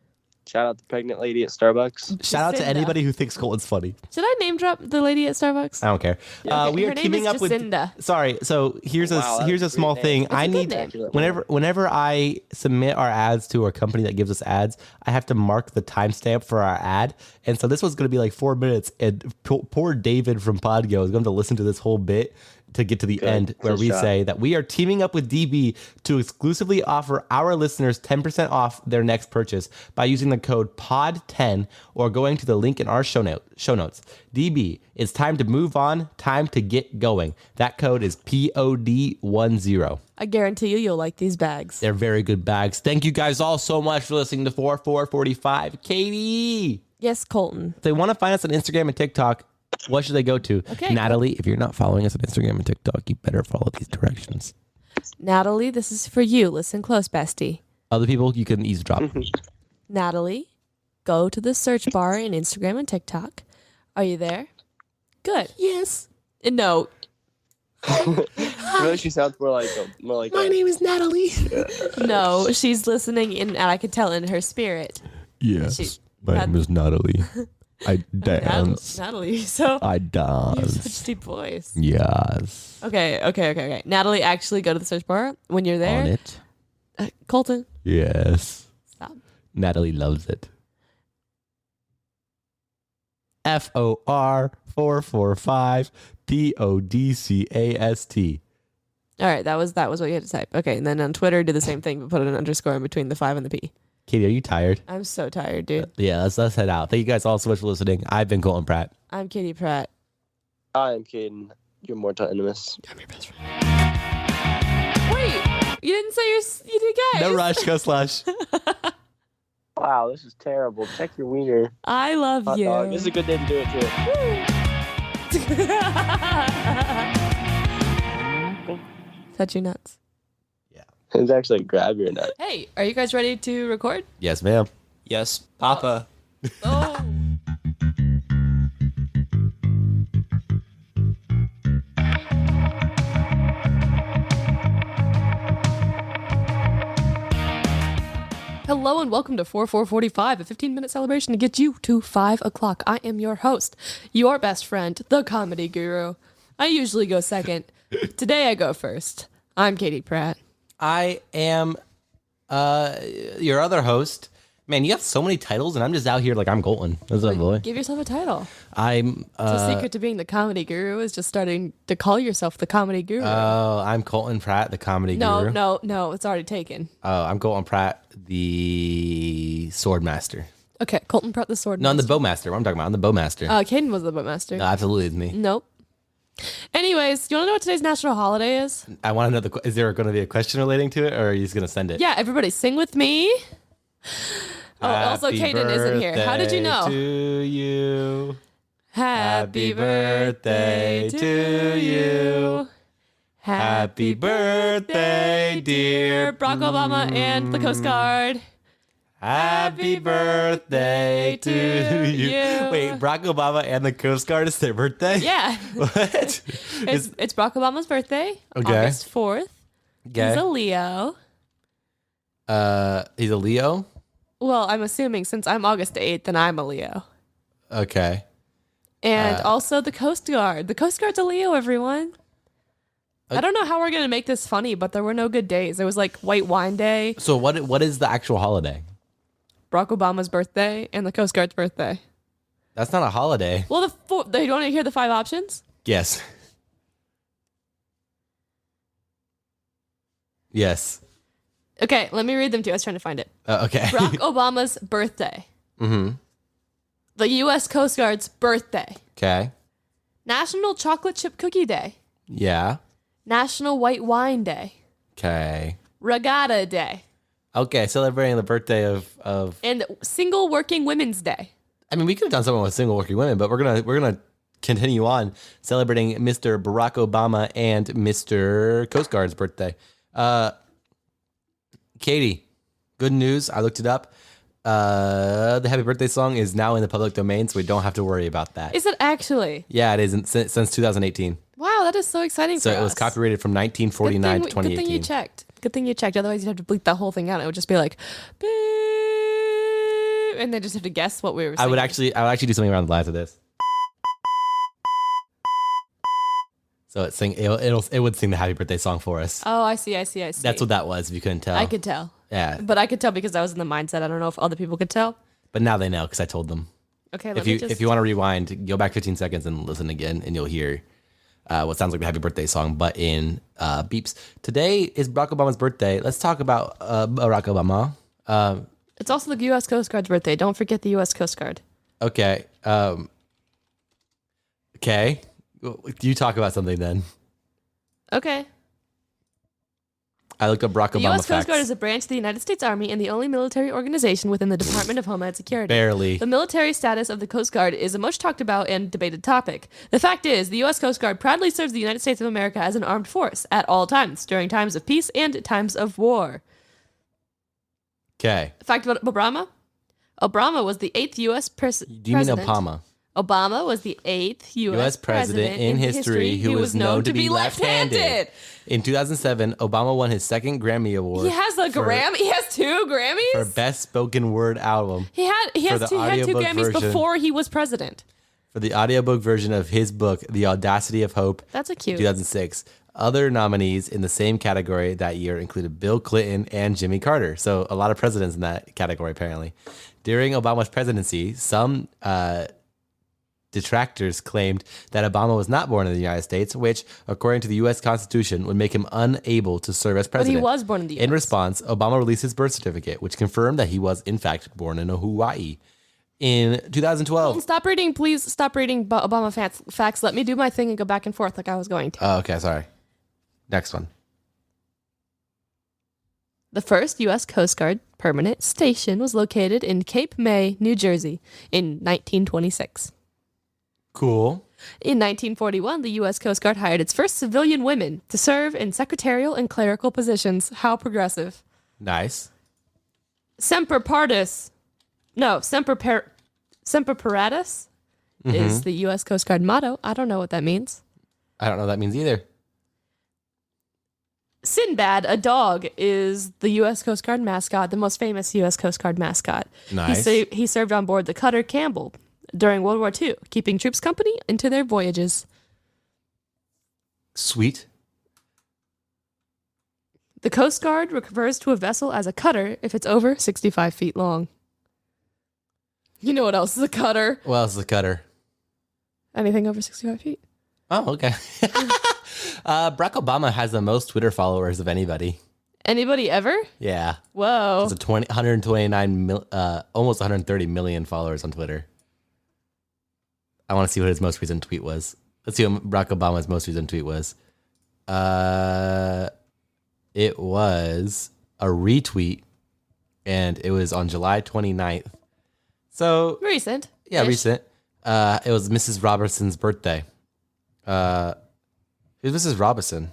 C: Shout out the pregnant lady at Starbucks.
A: Shout out to
B: Jacinda.
A: anybody who thinks Colton's funny.
B: Should I name drop the lady at Starbucks?
A: I don't care.
B: Okay,
A: We are
B: her name
A: teaming
B: is
A: up with.
B: Jacinda.
A: Sorry. So here's
C: Wow,
A: a here's a
C: that's a
A: small
C: great
A: thing.
C: name.
A: I
B: It's a good
A: need
B: name.
A: whenever I submit our ads to a company that gives us ads, I have to mark the timestamp for our ad, and so this was going to be like 4 minutes, and poor David from Podgo is going to listen to this whole bit to get to the end where
C: Good
A: we
C: shot.
A: say that we are teaming up with DB to exclusively offer our listeners 10% off their next purchase by using the code POD10 or going to the link in our show notes. DB, it's time to move on, time to get going. That code is POD10.
B: I guarantee you'll like these bags.
A: They're very good bags. Thank you guys all so much for listening to 4445. Katie!
B: Yes, Colton.
A: If they want to find us on Instagram and TikTok, what should they go to?
B: Okay.
A: Natalie, if you're not following us on Instagram and TikTok, you better follow these directions.
B: Natalie, this is for you. Listen close, bestie.
A: Other people, you can eavesdrop.
B: Natalie, go to the search bar in Instagram and TikTok. Are you there? Good. Yes. No.
C: Really, she sounds more like
A: name is Natalie.
B: No, she's listening in, and I could tell in her spirit.
A: Yes,
B: She-
A: my
B: Nat-
A: name is Natalie. I dance.
B: Natalie, so
A: I
B: you have
A: dance.
B: such deep voice.
A: Yes.
B: Okay. Natalie, actually go to the search bar when you're
A: On
B: there.
A: it.
B: Colton,
A: Yes.
B: stop.
A: Natalie loves it. FOR 445 PODCAST.
B: All right, that was what you had to type. Okay, and then on Twitter, do the same thing, but put an underscore in between the 5 and the P.
A: Katie, are you tired?
B: I'm so tired, dude.
A: Yeah, let's head out. Thank you guys all so much for listening. I've been Colton Pratt.
B: I'm Katie Pratt.
C: I am Caden, your mortal enemies.
B: I'm your best friend. Wait, you didn't say you did guys.
A: No rush, go slush.
C: Wow, this is terrible. Check your wiener.
B: I love
C: Hot
B: you.
C: dog. This is a good day to do it too.
B: Touch your nuts.
C: It's actually grab your nut.
B: Hey, are you guys ready to record?
A: Yes, ma'am.
D: Yes, Papa.
B: Oh. Hello and welcome to 4445, a 15-minute celebration to get you to 5 o'clock. I am your host, your best friend, the comedy guru. I usually go second. Today I go first. I'm Katie Pratt.
A: I am your other host. Man, you have so many titles, and I'm just out here like I'm Colton. What's up, boy?
B: Give yourself a title.
A: I'm.
B: The secret to being the comedy guru is just starting to call yourself the comedy guru.
A: I'm Colton Pratt, the comedy guru.
B: No, it's already taken.
A: Oh, I'm Colton Pratt, the sword master.
B: Okay, Colton Pratt, the sword
A: No, I'm
B: master.
A: the bowmaster. What I'm talking about. I'm the bowmaster.
B: Caden was the bowmaster.
A: No, absolutely, it's me.
B: Nope. Anyways, you want to know what today's national holiday is?
A: I want to know is there going to be a question relating to it, or are you just going to send it?
B: Yeah, everybody sing with me. Oh, also Kaden isn't here. How did you know?
A: To you.
B: Happy birthday to you.
A: Happy birthday, dear
B: Barack Obama and the Coastguard.
A: Happy birthday to you. Wait, Barack Obama and the Coast Guard, is their birthday?
B: Yeah.
A: What?
B: It's Barack Obama's birthday.
A: Okay.
B: August 4th.
A: Okay.
B: He's a Leo.
A: He's a Leo?
B: Well, I'm assuming since I'm August 8th, then I'm a Leo.
A: Okay.
B: And also the Coast Guard. The Coast Guard's a Leo, everyone. I don't know how we're going to make this funny, but there were no good days. There was like White Wine Day,
A: So what is the actual holiday?
B: Barack Obama's birthday, and the Coast Guard's birthday.
A: That's not a holiday.
B: Well, do you want to hear the 5 options?
A: Yes. Yes.
B: Okay, let me read them to you. I was trying to find it.
A: Okay.
B: Barack Obama's birthday.
A: Mm-hmm.
B: The U.S. Coast Guard's birthday.
A: Okay.
B: National Chocolate Chip Cookie Day.
A: Yeah.
B: National White Wine Day.
A: Okay.
B: Regatta Day.
A: Okay, celebrating the birthday of
B: And Single Working Women's Day.
A: I mean, we could have done something with single working women, but we're gonna continue on celebrating Mr. Barack Obama and Mr. Coast Guard's birthday. Katie, good news. I looked it up. The happy birthday song is now in the public domain, so we don't have to worry about that.
B: Is it actually?
A: Yeah, it is since 2018.
B: Wow, that is so exciting
A: So
B: for us.
A: it was copyrighted from 1949 to 2018.
B: Good thing you checked. Good thing you checked. Otherwise, you'd have to bleep that whole thing out. It would just be like, beep, and they just have to guess what we were saying.
A: I would actually do something around the lines of this. So it would sing the happy birthday song for us.
B: Oh, I see.
A: That's what that was. If you couldn't tell,
B: I could tell.
A: Yeah,
B: But I could tell because I was in the mindset. I don't know if other people could tell.
A: but now they know because I told them.
B: Okay,
A: If you want to rewind, go back 15 seconds and listen again, and you'll hear what sounds like the happy birthday song, but in beeps. Today is Barack Obama's birthday. Let's talk about Barack Obama.
B: It's also the U.S. Coast Guard's birthday. Don't forget the U.S. Coast Guard.
A: Okay. Okay. You talk about something then.
B: Okay.
A: I looked up Barack
B: The
A: Obama
B: U.S. Coast
A: facts.
B: Guard is a branch of the United States Army and the only military organization within the Department of Homeland Security.
A: Barely.
B: The military status of the Coast Guard is a much talked about and debated topic. The fact is, the U.S. Coast Guard proudly serves the United States of America as an armed force at all times, during times of peace and times of war.
A: Okay.
B: Fact about Obama? Obama was the 8th U.S.
A: Do you mean
B: president.
A: Obama?
B: Obama was the 8th
A: U.S. president in history who was known to be left-handed. In 2007, Obama won his second Grammy Award.
B: He has a Grammy. He has 2 Grammys.
A: for Best Spoken Word Album
B: He had
A: the
B: two
A: audiobook
B: Grammys
A: version.
B: before he was president.
A: for the audiobook version of his book, The Audacity of Hope,
B: That's a cute.
A: 2006. Other nominees in the same category that year included Bill Clinton and Jimmy Carter. So a lot of presidents in that category, apparently. During Obama's presidency, some detractors claimed that Obama was not born in the United States, which, according to the U.S. Constitution, would make him unable to serve as
B: But
A: president.
B: he was born in the U.S.
A: In response, Obama released his birth certificate, which confirmed that he was, in fact, born in Hawaii. In 2012.
B: Stop reading, please. Stop reading Obama facts. Let me do my thing and go back and forth like I was going to.
A: Oh, okay, sorry. Next one.
B: The first U.S. Coast Guard permanent station was located in Cape May, New Jersey in 1926.
A: Cool.
B: In 1941, the U.S. Coast Guard hired its first civilian women to serve in secretarial and clerical positions. How progressive.
A: Nice.
B: Semper Paratus is the U.S. Coast Guard motto. I don't know what that means.
A: I don't know what that means either.
B: Sinbad, a dog, is the U.S. Coast Guard mascot, the most famous U.S. Coast Guard mascot.
A: Nice.
B: He served on board the cutter Campbell during World War II, keeping troops company into their voyages.
A: Sweet.
B: The Coast Guard refers to a vessel as a cutter if it's over 65 feet long. You know what else is a cutter?
A: What else is a cutter?
B: Anything over 65 feet.
A: Oh, okay. Barack Obama has the most Twitter followers of anybody.
B: Anybody ever?
A: Yeah.
B: Whoa.
A: It's 129 almost 130 million followers on Twitter. I want to see what his most recent tweet was. Let's see what Barack Obama's most recent tweet was. It was a retweet, and it was on July 29th. So
B: Recent.
A: yeah, recent. It was Mrs. Robertson's birthday. Who's Mrs. Robinson?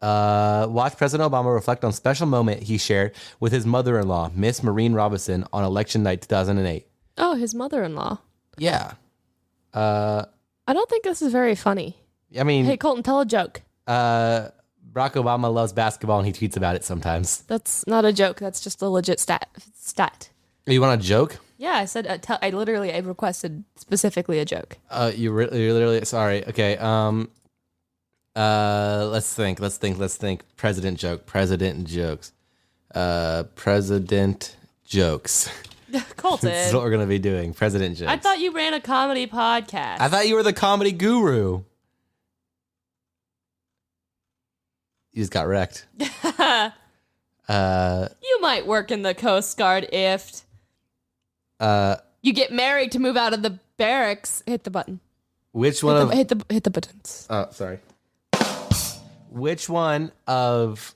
A: Watch President Obama reflect on special moment he shared with his mother-in-law, Miss Maureen Robinson, on election night 2008.
B: Oh, his mother-in-law.
A: Yeah.
B: I don't think this is very funny.
A: I mean,
B: Hey, Colton, tell a joke.
A: Barack Obama loves basketball and he tweets about it sometimes.
B: That's not a joke. That's just a legit stat.
A: You want a joke?
B: Yeah, I said I requested specifically a joke.
A: You're literally sorry. Okay. Let's think. President jokes. President jokes.
B: Colton.
A: This is what we're gonna be doing. President jokes.
B: I thought you ran a comedy podcast.
A: I thought you were the comedy guru. You just got wrecked.
B: You might work in the Coast Guard if you get married to move out of the barracks. Hit the button.
A: Which one
B: Hit the buttons.
A: Oh, sorry. Which one of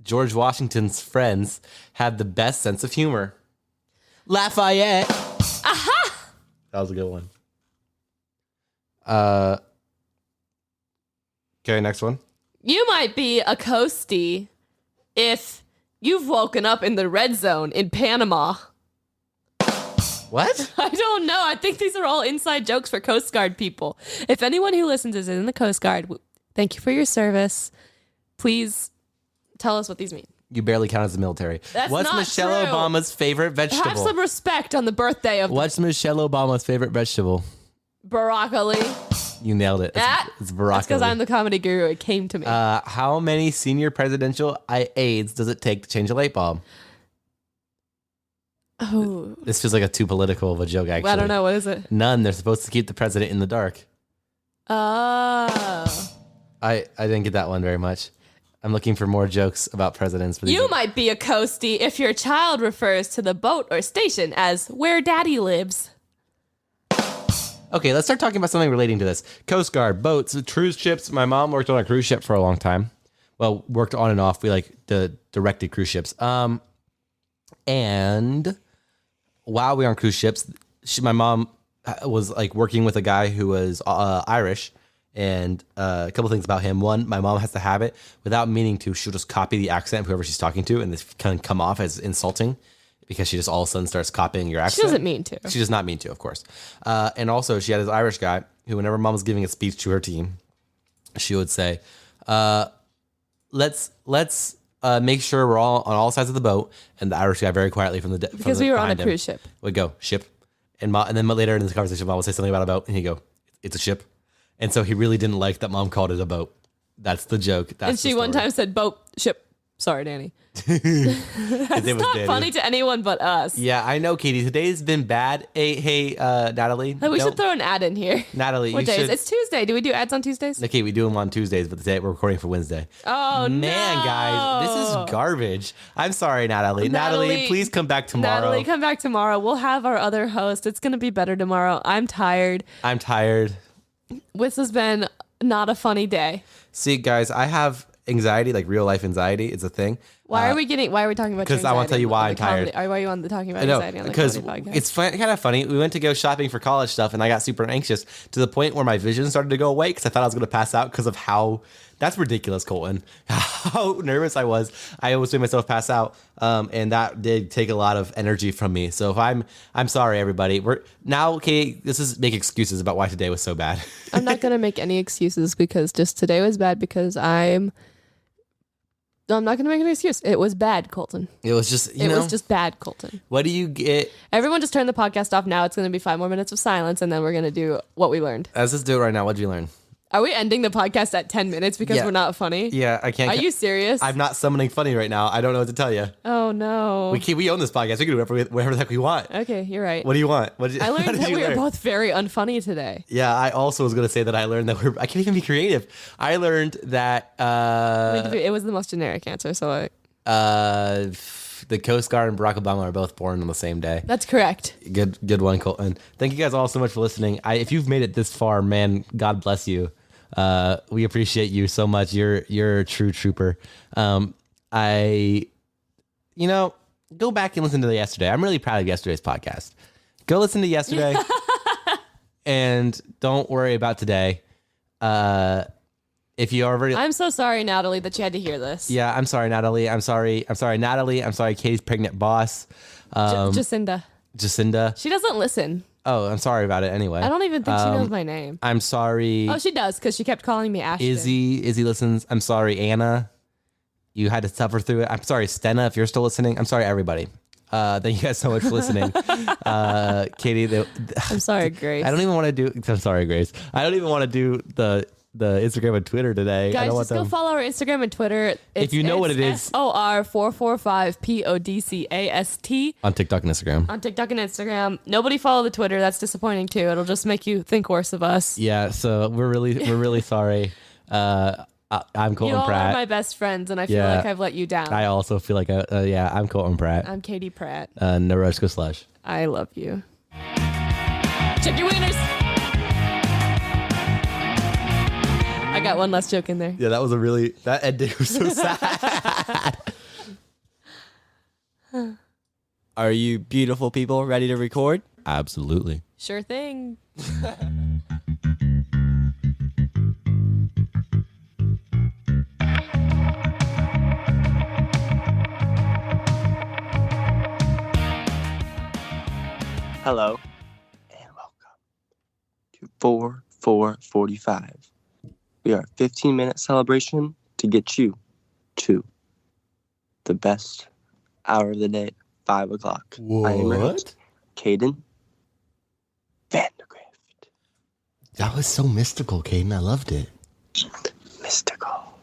A: George Washington's friends had the best sense of humor? Lafayette. Aha! That was a good one. Okay, next one.
B: You might be a coastie if you've woken up in the red zone in Panama.
A: What?
B: I don't know. I think these are all inside jokes for Coast Guard people. If anyone who listens is in the Coast Guard, thank you for your service. Please tell us what these mean.
A: You barely count as the military.
B: That's
A: What's
B: not
A: Michelle
B: true.
A: Obama's favorite vegetable?
B: Have some respect on the birthday of
A: What's Michelle Obama's favorite vegetable?
B: broccoli.
A: You nailed it. It's broccoli.
B: That's because I'm the comedy guru. It came to me.
A: How many senior presidential aides does it take to change a light bulb?
B: Oh,
A: This feels like a too political of a joke, actually.
B: I don't know. What is it?
A: None. They're supposed to keep the president in the dark.
B: Oh.
A: I didn't get that one very much. I'm looking for more jokes about presidents. For these.
B: You might be a coastie if your child refers to the boat or station as where daddy lives.
A: Okay, let's start talking about something relating to this. Coast Guard, boats, cruise ships. My mom worked on a cruise ship for a long time. Well, worked on and off. We directed cruise ships. And while we were on cruise ships, my mom was like working with a guy who was Irish. And a couple things about him. One, my mom has the habit, without meaning to, she'll just copy the accent of whoever she's talking to, and this can come off as insulting because she just all of a sudden starts copying your accent.
B: She doesn't mean to.
A: She does not mean to, of course. And also, she had this Irish guy who, whenever mom was giving a speech to her team, she would say, "Let's make sure we're all on all sides of the boat." And the Irish guy very quietly from the
B: Because we were on a cruise ship.
A: Would go ship, and then later in the conversation, mom would say something about a boat, and he'd go, "It's a ship." And so he really didn't like that mom called it a boat. That's the joke.
B: And she one time said boat, ship. Sorry, Danny.
A: It's
B: Not funny to anyone but us.
A: Yeah, I know, Katie. Today's been bad. Hey, Natalie.
B: Hey, we should throw an ad in here.
A: Natalie,
B: What
A: you
B: day
A: should.
B: It's Tuesday. Do we do ads on Tuesdays?
A: Okay, we do them on Tuesdays, but today we're recording for Wednesday.
B: Oh,
A: Man,
B: no.
A: guys, this is garbage. I'm sorry, Natalie. Natalie, please come back tomorrow.
B: Natalie, come back tomorrow. We'll have our other host. It's going to be better tomorrow. I'm tired.
A: I'm tired.
B: This has been not a funny day.
A: See, guys, I have anxiety, like real life anxiety. It's a thing.
B: Why are we talking about?
A: 'Cause
B: your
A: I wanna
B: anxiety
A: tell you
B: on
A: why
B: the
A: I'm tired.
B: comedy- Why are you on the talking about
A: No,
B: anxiety on the
A: because
B: comedy podcast?
A: it's kind of funny. We went to go shopping for college stuff, and I got super anxious to the point where my vision started to go away because I thought I was going to pass out because of how. That's ridiculous, Colton. How nervous I was. I almost made myself pass out, and that did take a lot of energy from me. So if I'm sorry, everybody. We're now okay. This is make excuses about why today was so bad.
B: I'm not gonna make any excuses because just today was bad because I'm not going to make an excuse. It was bad, Colton.
A: It was just,
B: It was just bad, Colton.
A: What do you get?
B: Everyone just turn the podcast off now. It's going to be 5 more minutes of silence, and then we're going to do what we learned.
A: Let's just do it right now. What did you learn?
B: Are we ending the podcast at 10 minutes because
A: Yeah.
B: we're not funny?
A: Yeah, I can't.
B: Are you serious?
A: I'm not summoning funny right now. I don't know what to tell you.
B: Oh, no.
A: We own this podcast. We can do whatever the heck we want.
B: Okay, you're right.
A: What do you want?
B: I learned that we were both very unfunny today.
A: Yeah, I also was going to say that I learned that I can't even be creative. I learned that
B: It was the most generic answer, so
A: the Coastguard and Barack Obama are both born on the same day.
B: that's correct.
A: Good one, Colton. Thank you guys all so much for listening. If you've made it this far, man, God bless you. We appreciate you so much. You're a true trooper. Go back and listen to yesterday. I'm really proud of yesterday's podcast. Go listen to yesterday and don't worry about today. If you already,
B: I'm so sorry, Natalie, that you had to hear this.
A: yeah, I'm sorry, Natalie. I'm sorry, Natalie. I'm sorry, Katie's pregnant boss.
B: Jacinda.
A: Jacinda.
B: She doesn't listen.
A: Oh, I'm sorry about it anyway.
B: I don't even think she knows my name.
A: I'm sorry.
B: Oh, she does, because she kept calling me Ashton.
A: Izzy listens. I'm sorry, Anna. You had to suffer through it. I'm sorry, Stenna, if you're still listening. I'm sorry, everybody. Thank you guys so much for listening. Katie,
B: I'm sorry, Grace.
A: I don't even want to do. I'm sorry, Grace. I don't even want to do the Instagram and Twitter today. I
B: Guys,
A: don't
B: just
A: want
B: go
A: them.
B: follow our Instagram and Twitter.
A: If you know what it is.
B: SOR445PODCAST
A: On TikTok and Instagram.
B: on TikTok and Instagram. Nobody follow the Twitter. That's disappointing too. It'll just make you think worse of us.
A: Yeah, so we're really sorry. I'm Colton
B: You all
A: Pratt.
B: are my best friends, and I feel
A: Yeah.
B: like I've let you down.
A: I also feel like I'm Colton Pratt.
B: I'm Katie Pratt.
A: Nebraska Slush.
B: I love you. Check your wieners. I got one last joke in there.
A: Yeah, that ending was so sad.
D: Are you beautiful people ready to record?
A: Absolutely.
B: Sure thing.
C: Hello and welcome to 4:45. We are a 15-minute celebration to get you to the best hour of the day, 5 o'clock. I am your host, Caden Vandergrift.
A: That was so mystical, Caden. I loved it.
C: Mystical.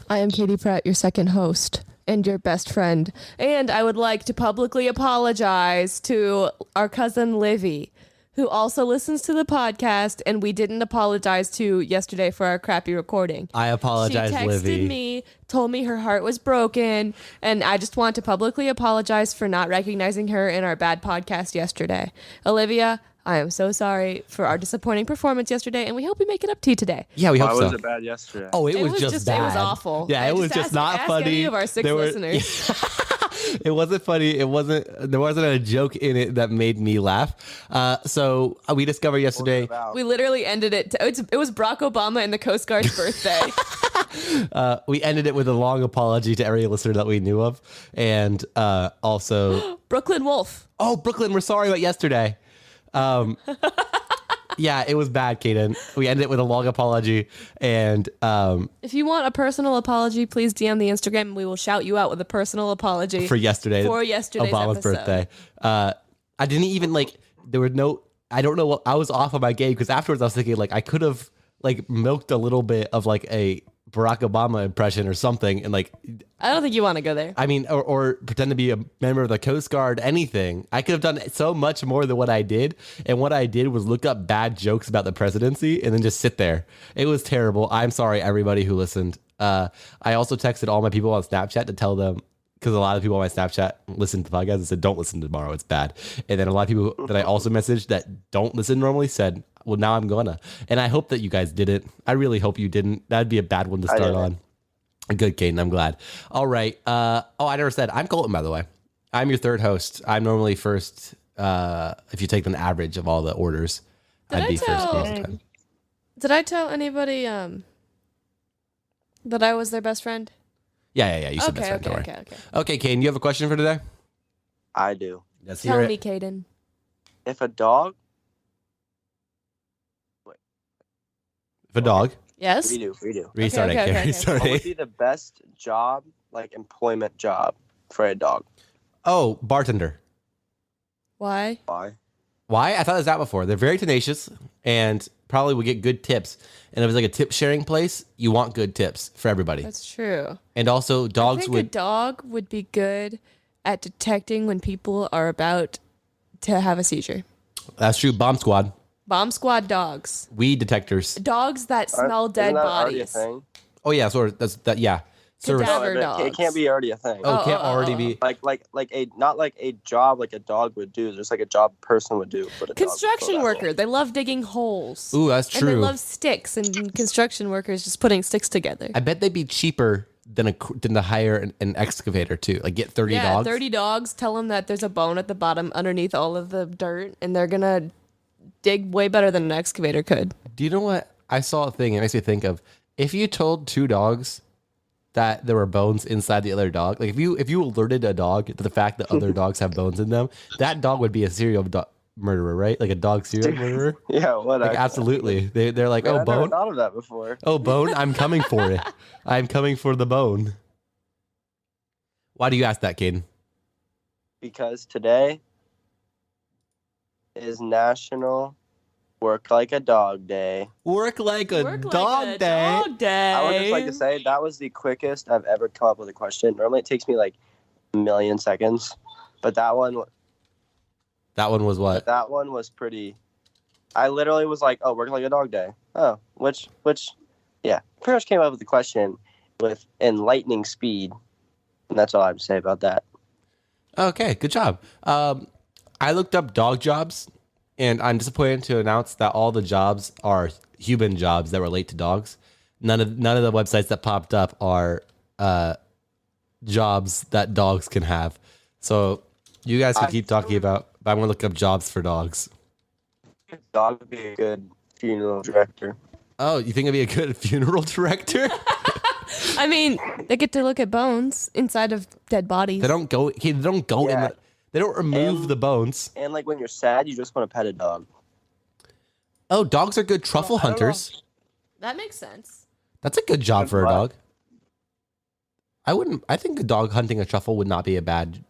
B: I am Katie Pratt, your second host and your best friend. And I would like to publicly apologize to our cousin Livy, who also listens to the podcast, and we didn't apologize to yesterday for our crappy recording.
A: I apologize,
B: She texted
A: Livy.
B: me, told me her heart was broken, and I just want to publicly apologize for not recognizing her in our bad podcast yesterday. Olivia, I am so sorry for our disappointing performance yesterday, and we hope we make it up to you today.
A: Yeah, we
C: Why
A: hope so.
C: was it bad yesterday?
A: Oh, it was just bad.
B: It was awful.
A: Yeah, it was just not
B: ask
A: funny.
B: Any of our 6
A: There were-
B: listeners.
A: It wasn't funny. There wasn't a joke in it that made me laugh. So we discovered yesterday.
B: We literally ended it. It was Barack Obama and the Coast Guard's birthday.
A: We ended it with a long apology to every listener that we knew of, and also,
B: Brooklyn Wolf.
A: oh, Brooklyn, we're sorry about yesterday. Yeah, it was bad, Kaden. We ended it with a long apology, and
B: If you want a personal apology, please DM the Instagram and we will shout you out with a personal apology
A: for yesterday's
B: Obama's
A: episode. Birthday. I didn't even there were no. I don't know what I was off on my game because afterwards I was thinking I could have milked a little bit of a Barack Obama impression or something, and
B: I don't think you want to go there.
A: I mean, or pretend to be a member of the Coast Guard, anything. I could have done so much more than what I did. And what I did was look up bad jokes about the presidency and then just sit there. It was terrible. I'm sorry, everybody who listened. I also texted all my people on Snapchat to tell them, because a lot of people on my Snapchat listened to the podcast and said, don't listen tomorrow, it's bad. And then a lot of people that I also messaged that don't listen normally said, well, now I'm gonna. And I hope that you guys didn't. I really hope you didn't. That'd be a bad one to start on. Good, Caden. I'm glad. All right. I never said I'm Colton, by the way. I'm your third host. I'm normally first. If you take an average of all the orders, I'd be first most of the time.
B: Did I tell anybody that I was their best friend?
A: Yeah. You said best friend. Don't worry.
B: Okay.
A: Okay, Caden, you have a question for today?
C: I do.
A: Let's
B: Tell
A: hear
B: me,
A: it.
B: Caden.
C: If a dog,
A: If a dog.
B: Yes?
C: we do.
A: Restart it.
B: okay.
C: What
A: Restart
C: would
A: it.
C: be the best job, like employment job, for a dog?
A: Oh, bartender.
B: Why?
C: Why?
A: Why? I thought this out before. They're very tenacious and probably would get good tips. And if it's like a tip sharing place, you want good tips for everybody.
B: That's true.
A: And also,
B: I
A: dogs
B: think a
A: would.
B: dog would be good at detecting when people are about to have a seizure.
A: That's true. Bomb squad.
B: Bomb squad dogs.
A: Weed detectors.
B: Dogs that smell
C: Isn't
B: dead
C: that already a
B: bodies.
C: thing?
A: Oh yeah, sort of. That's that. Yeah. Service.
B: Cadaver
C: It
B: dogs.
C: can't be already a thing.
A: Oh, can't already be.
C: Like a not like a job like a dog would do, just like a job a person would do. But a dog would
B: Construction
C: fill that
B: worker.
C: role.
B: They love digging holes.
A: Ooh, that's
B: And they
A: true.
B: love sticks, and construction workers just putting sticks together.
A: I bet they'd be cheaper than to hire an excavator too. Like get 30 dogs.
B: 30 dogs. Tell them that there's a bone at the bottom underneath all of the dirt, and they're gonna dig way better than an excavator could.
A: Do you know what? I saw a thing. It makes me think of if you told two dogs that there were bones inside the other dog. Like if you alerted a dog to the fact that other dogs have bones in them, that dog would be a serial murderer, right? Like a dog serial murderer.
C: Yeah, what?
A: Like absolutely. They're like,
C: Man,
A: oh
C: I never
A: bone,
C: thought of that before.
A: oh bone. I'm coming for it. I'm coming for the bone. Why do you ask that, Caden?
C: Because today is National Work Like a Dog Day.
A: Work like a
B: Work like
A: dog
B: a
A: day.
B: Dog day.
C: I would just like to say that was the quickest I've ever come up with a question. Normally it takes me like a million seconds, but that one was pretty. I literally was like, "Oh, work like a dog day." Oh, which, yeah, pretty much came up with the question with enlightening speed, and that's all I have to say about that.
A: Okay, good job. I looked up dog jobs, and I'm disappointed to announce that all the jobs are human jobs that relate to dogs. None of the websites that popped up are jobs that dogs can have. So you guys can keep talking about, but I'm gonna look up jobs for dogs.
C: Dog would be a good funeral director.
A: Oh, you think it'd be a good funeral director?
B: I mean, they get to look at bones inside of dead bodies.
A: They don't go. They don't go in.
C: Yeah.
A: They don't remove the bones.
C: And like when you're sad, you just want to pet a dog.
A: Oh, dogs are good truffle
C: I don't know.
A: hunters.
B: That makes sense.
A: That's a good job for a
C: What?
A: dog. I think a dog hunting a truffle would not be a bad.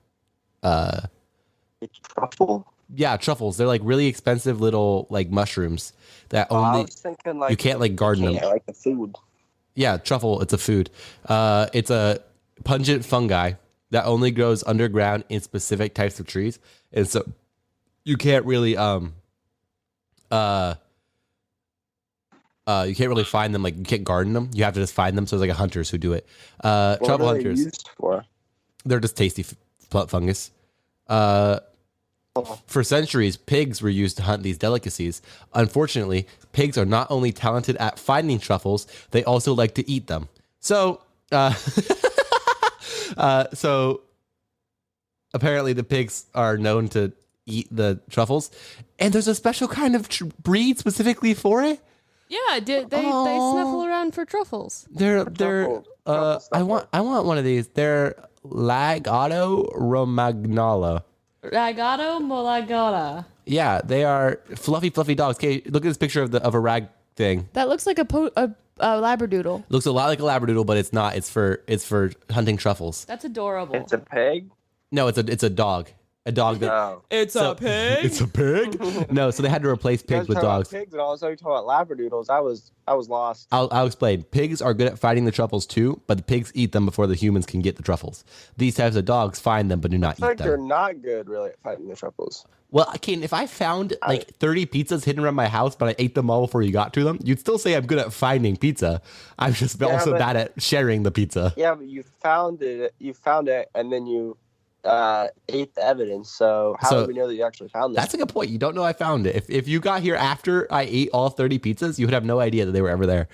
C: It's truffle.
A: Yeah, truffles. They're like really expensive little like mushrooms that
C: I
A: only
C: was thinking like
A: you can't like garden them.
C: I like the food.
A: Yeah, truffle. It's a food. It's a pungent fungi that only grows underground in specific types of trees, and so you can't really you can't really find them. Like you can't garden them. You have to just find them. So it's like hunters who do it.
C: What
A: Truffle
C: are they
A: hunters.
C: used for?
A: They're just tasty fungus. For centuries, pigs were used to hunt these delicacies. Unfortunately, pigs are not only talented at finding truffles, they also like to eat them. So, so apparently the pigs are known to eat the truffles, and there's a special kind of breed specifically for it.
B: Yeah, they snuffle around for truffles.
A: They're
C: truffle
A: I want one of these. They're Lagotto Romagnolo.
B: Ragato molagata.
A: Yeah, they are fluffy dogs. Okay, look at this picture of a rag thing.
B: That looks like a labradoodle.
A: Looks a lot like a labradoodle, but it's not. It's for hunting truffles.
B: That's adorable.
C: It's a pig.
A: No, it's a dog. A dog that
C: No.
B: It's
A: so-
B: a pig.
A: It's a pig. No, so they had to replace pigs with dogs.
C: Pigs and all of a sudden you talk about labradoodles. I was lost.
A: I'll explain. Pigs are good at finding the truffles too, but the pigs eat them before the humans can get the truffles. These types of dogs find them but do not
C: It's like
A: eat
C: they're
A: them.
C: not good really at fighting the truffles.
A: Well, Caden, if I found like 30 pizzas hidden around my house, but I ate them all before you got to them, you'd still say I'm good at finding pizza. I'm just also
C: but-
A: bad at sharing the pizza.
C: Yeah, but you found it, and then you ate the evidence. So how
A: So,
C: do we know that you actually found this?
A: That's a good point. You don't know I found it. If you got here after I ate all 30 pizzas, you would have no idea that they were ever there.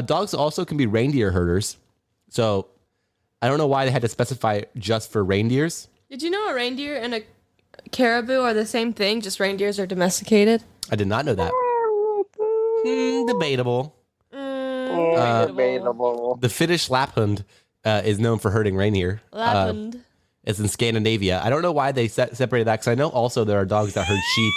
A: Dogs also can be reindeer herders. So I don't know why they had to specify just for reindeers.
B: Did you know a reindeer and a caribou are the same thing? Just reindeers are domesticated.
A: I did not know that. Debatable.
C: Debatable.
A: The Finnish Lapphund is known for herding reindeer.
B: Lapland.
A: It's in Scandinavia. I don't know why they separated that because I know also there are dogs that herd sheep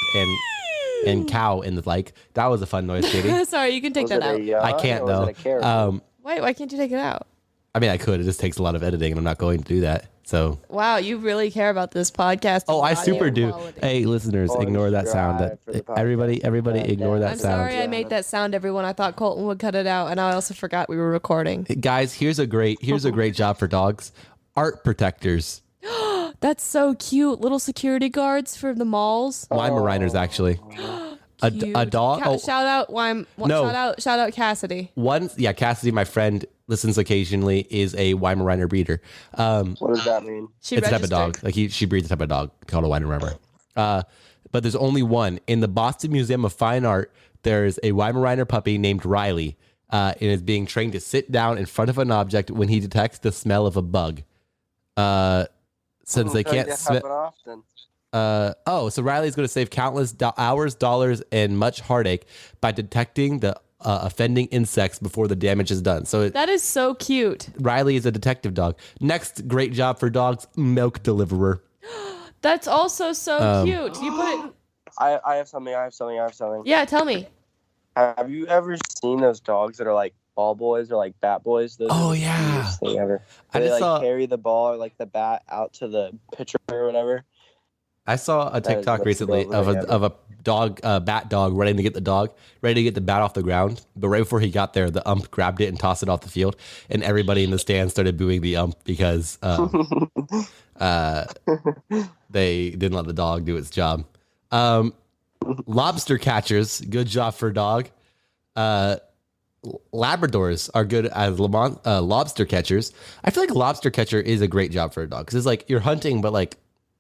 A: and cow and the like. That was a fun noise, Katie.
B: Sorry, you can take that out.
A: I can't though.
B: Why can't you take it out?
A: I mean, I could. It just takes a lot of editing, and I'm not going to do that. So.
B: Wow, you really care about this podcast.
A: Oh, I
B: audio
A: super do.
B: quality.
A: Hey, listeners, ignore that sound. Everybody, ignore that
B: I'm
A: sound.
B: sorry I made that sound, everyone. I thought Colton would cut it out, and I also forgot we were recording.
A: Guys, here's a great job for dogs. Art protectors.
B: That's so cute. Little security guards for the malls.
A: Weimaraners, actually. A dog.
B: Shout out
A: No.
B: Shout out Cassidy.
A: Cassidy, my friend, listens occasionally, is a Weimaraner breeder.
C: What does that mean?
B: She
A: It's a type
B: registered.
A: of dog. Like she breeds a type of dog called a Weimaraner. But there's only one. In the Boston Museum of Fine Art, there's a Weimaraner puppy named Riley, and is being trained to sit down in front of an object when he detects the smell of a bug. Since they can't smell. So Riley's going to save countless hours, dollars, and much heartache by detecting the offending insects before the damage is done. So
B: That is so cute.
A: Riley is a detective dog. Next great job for dogs, milk deliverer.
B: That's also so cute. You put it.
C: I have something.
B: Yeah, tell me.
C: Have you ever seen those dogs that are like ball boys or like bat boys? Those
A: Oh,
C: are the
A: yeah.
C: cutest thing ever.
A: I
C: They
A: just
C: like
A: saw-
C: carry the ball or like the bat out to the pitcher or whatever.
A: I saw a
C: is
A: TikTok
C: what's
A: recently
C: the best
A: of a dog, bat dog, ready to get the bat off the ground. But right before he got there, the ump grabbed it and tossed it off the field, and everybody in the stands started booing the ump because they didn't let the dog do its job. Lobster catchers, good job for dog. Labradors are good as lobster catchers. I feel like lobster catcher is a great job for a dog because it's like you're hunting, but like,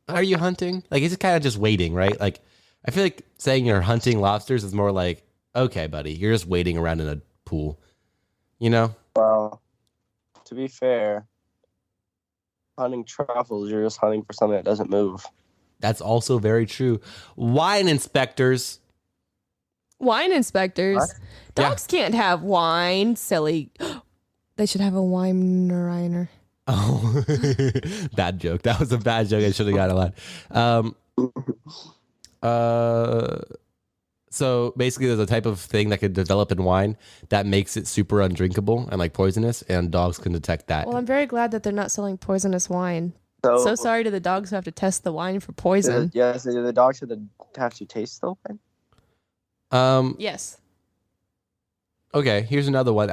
A: are you hunting? Like it's kind of just waiting, right? Like I feel like saying you're hunting lobsters is more like, okay, buddy, you're just waiting around in a pool, you know?
C: Well, to be fair, hunting truffles, you're just hunting for something that doesn't move.
A: That's also very true. Wine inspectors.
B: Wine inspectors.
C: What?
B: Dogs can't have wine. Silly. They should have a Weimaraner.
A: Oh, bad joke. That was a bad joke. I should have got a line. So basically, there's a type of thing that could develop in wine that makes it super undrinkable and like poisonous, and dogs can detect that.
B: Well, I'm very glad that they're not selling poisonous wine. So sorry to the dogs who have to test the wine for poison.
C: Yes, the dogs have to taste the wine.
B: Yes.
A: Okay, here's another one.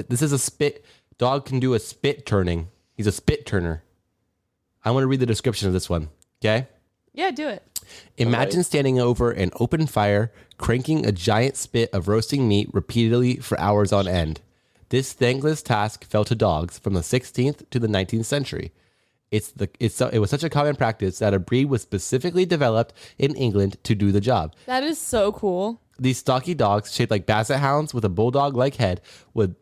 A: This is a spit. Dog can do a spit turning. He's a spit turner. I want to read the description of this one. Okay?
B: Yeah, do it.
A: Imagine standing over an open fire, cranking a giant spit of roasting meat repeatedly for hours on end. This thankless task fell to dogs from the 16th to the 19th century. It was such a common practice that a breed was specifically developed in England to do the job.
B: That is so cool.
A: These stocky dogs, shaped like basset hounds with a bulldog-like head, would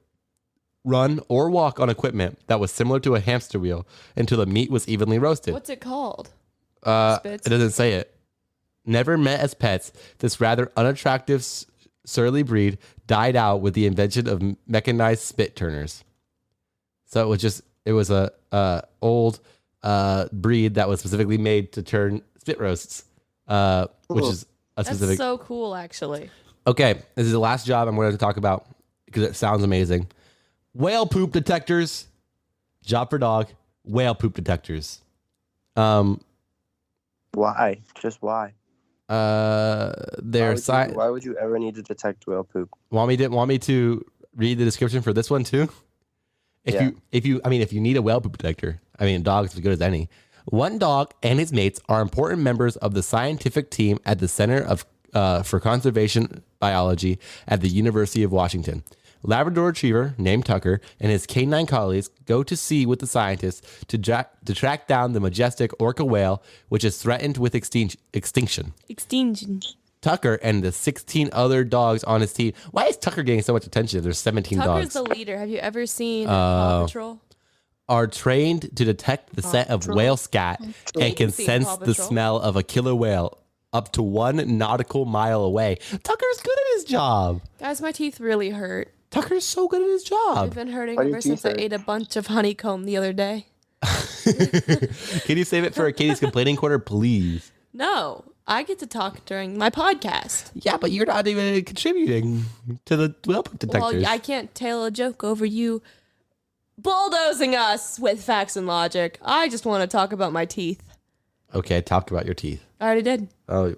A: run or walk on equipment that was similar to a hamster wheel until the meat was evenly roasted.
B: What's it called?
A: It doesn't say it. Never met as pets, this rather unattractive, surly breed died out with the invention of mechanized spit turners. So it was a old breed that was specifically made to turn spit roasts, which is a specific.
B: That's so cool, actually.
A: Okay, this is the last job I'm going to talk about because it sounds amazing. Whale poop detectors. Job for dog. Whale poop detectors.
C: Why? Just why?
A: They're
C: Why would you ever need to detect whale poop?
A: Want me to read the description for this one too? If you need a whale poop detector, dog's as good as any. One dog and his mates are important members of the scientific team at the Center for Conservation Biology at the University of Washington. Labrador Retriever named Tucker and his canine colleagues go to sea with the scientists to track down the majestic orca whale, which is threatened with extinction. Tucker and the 16 other dogs on his team. Why is Tucker getting so much attention? There's 17
B: Tucker's
A: dogs.
B: the leader. Have you ever seen Paw Patrol?
A: are trained to detect the scent of whale scat and can
B: Seen
A: sense
B: Paw
A: the
B: Patrol.
A: smell of a killer whale up to 1 nautical mile away. Tucker's good at his job.
B: Guys, my teeth really hurt.
A: Tucker's so good at his
B: They've
A: job.
B: been hurting
C: Why do your
B: ever since
C: teeth
B: I
C: hurt?
B: ate a bunch of honeycomb the other day.
A: Can you save it for Katie's complaining corner, please?
B: No, I get to talk during my podcast.
A: Yeah, but you're not even contributing to the whale poop detectors.
B: Well, I can't tell a joke over you bulldozing us with facts and logic. I just want to talk about my teeth.
A: Okay, talk about your teeth.
B: I already did.
A: Oh,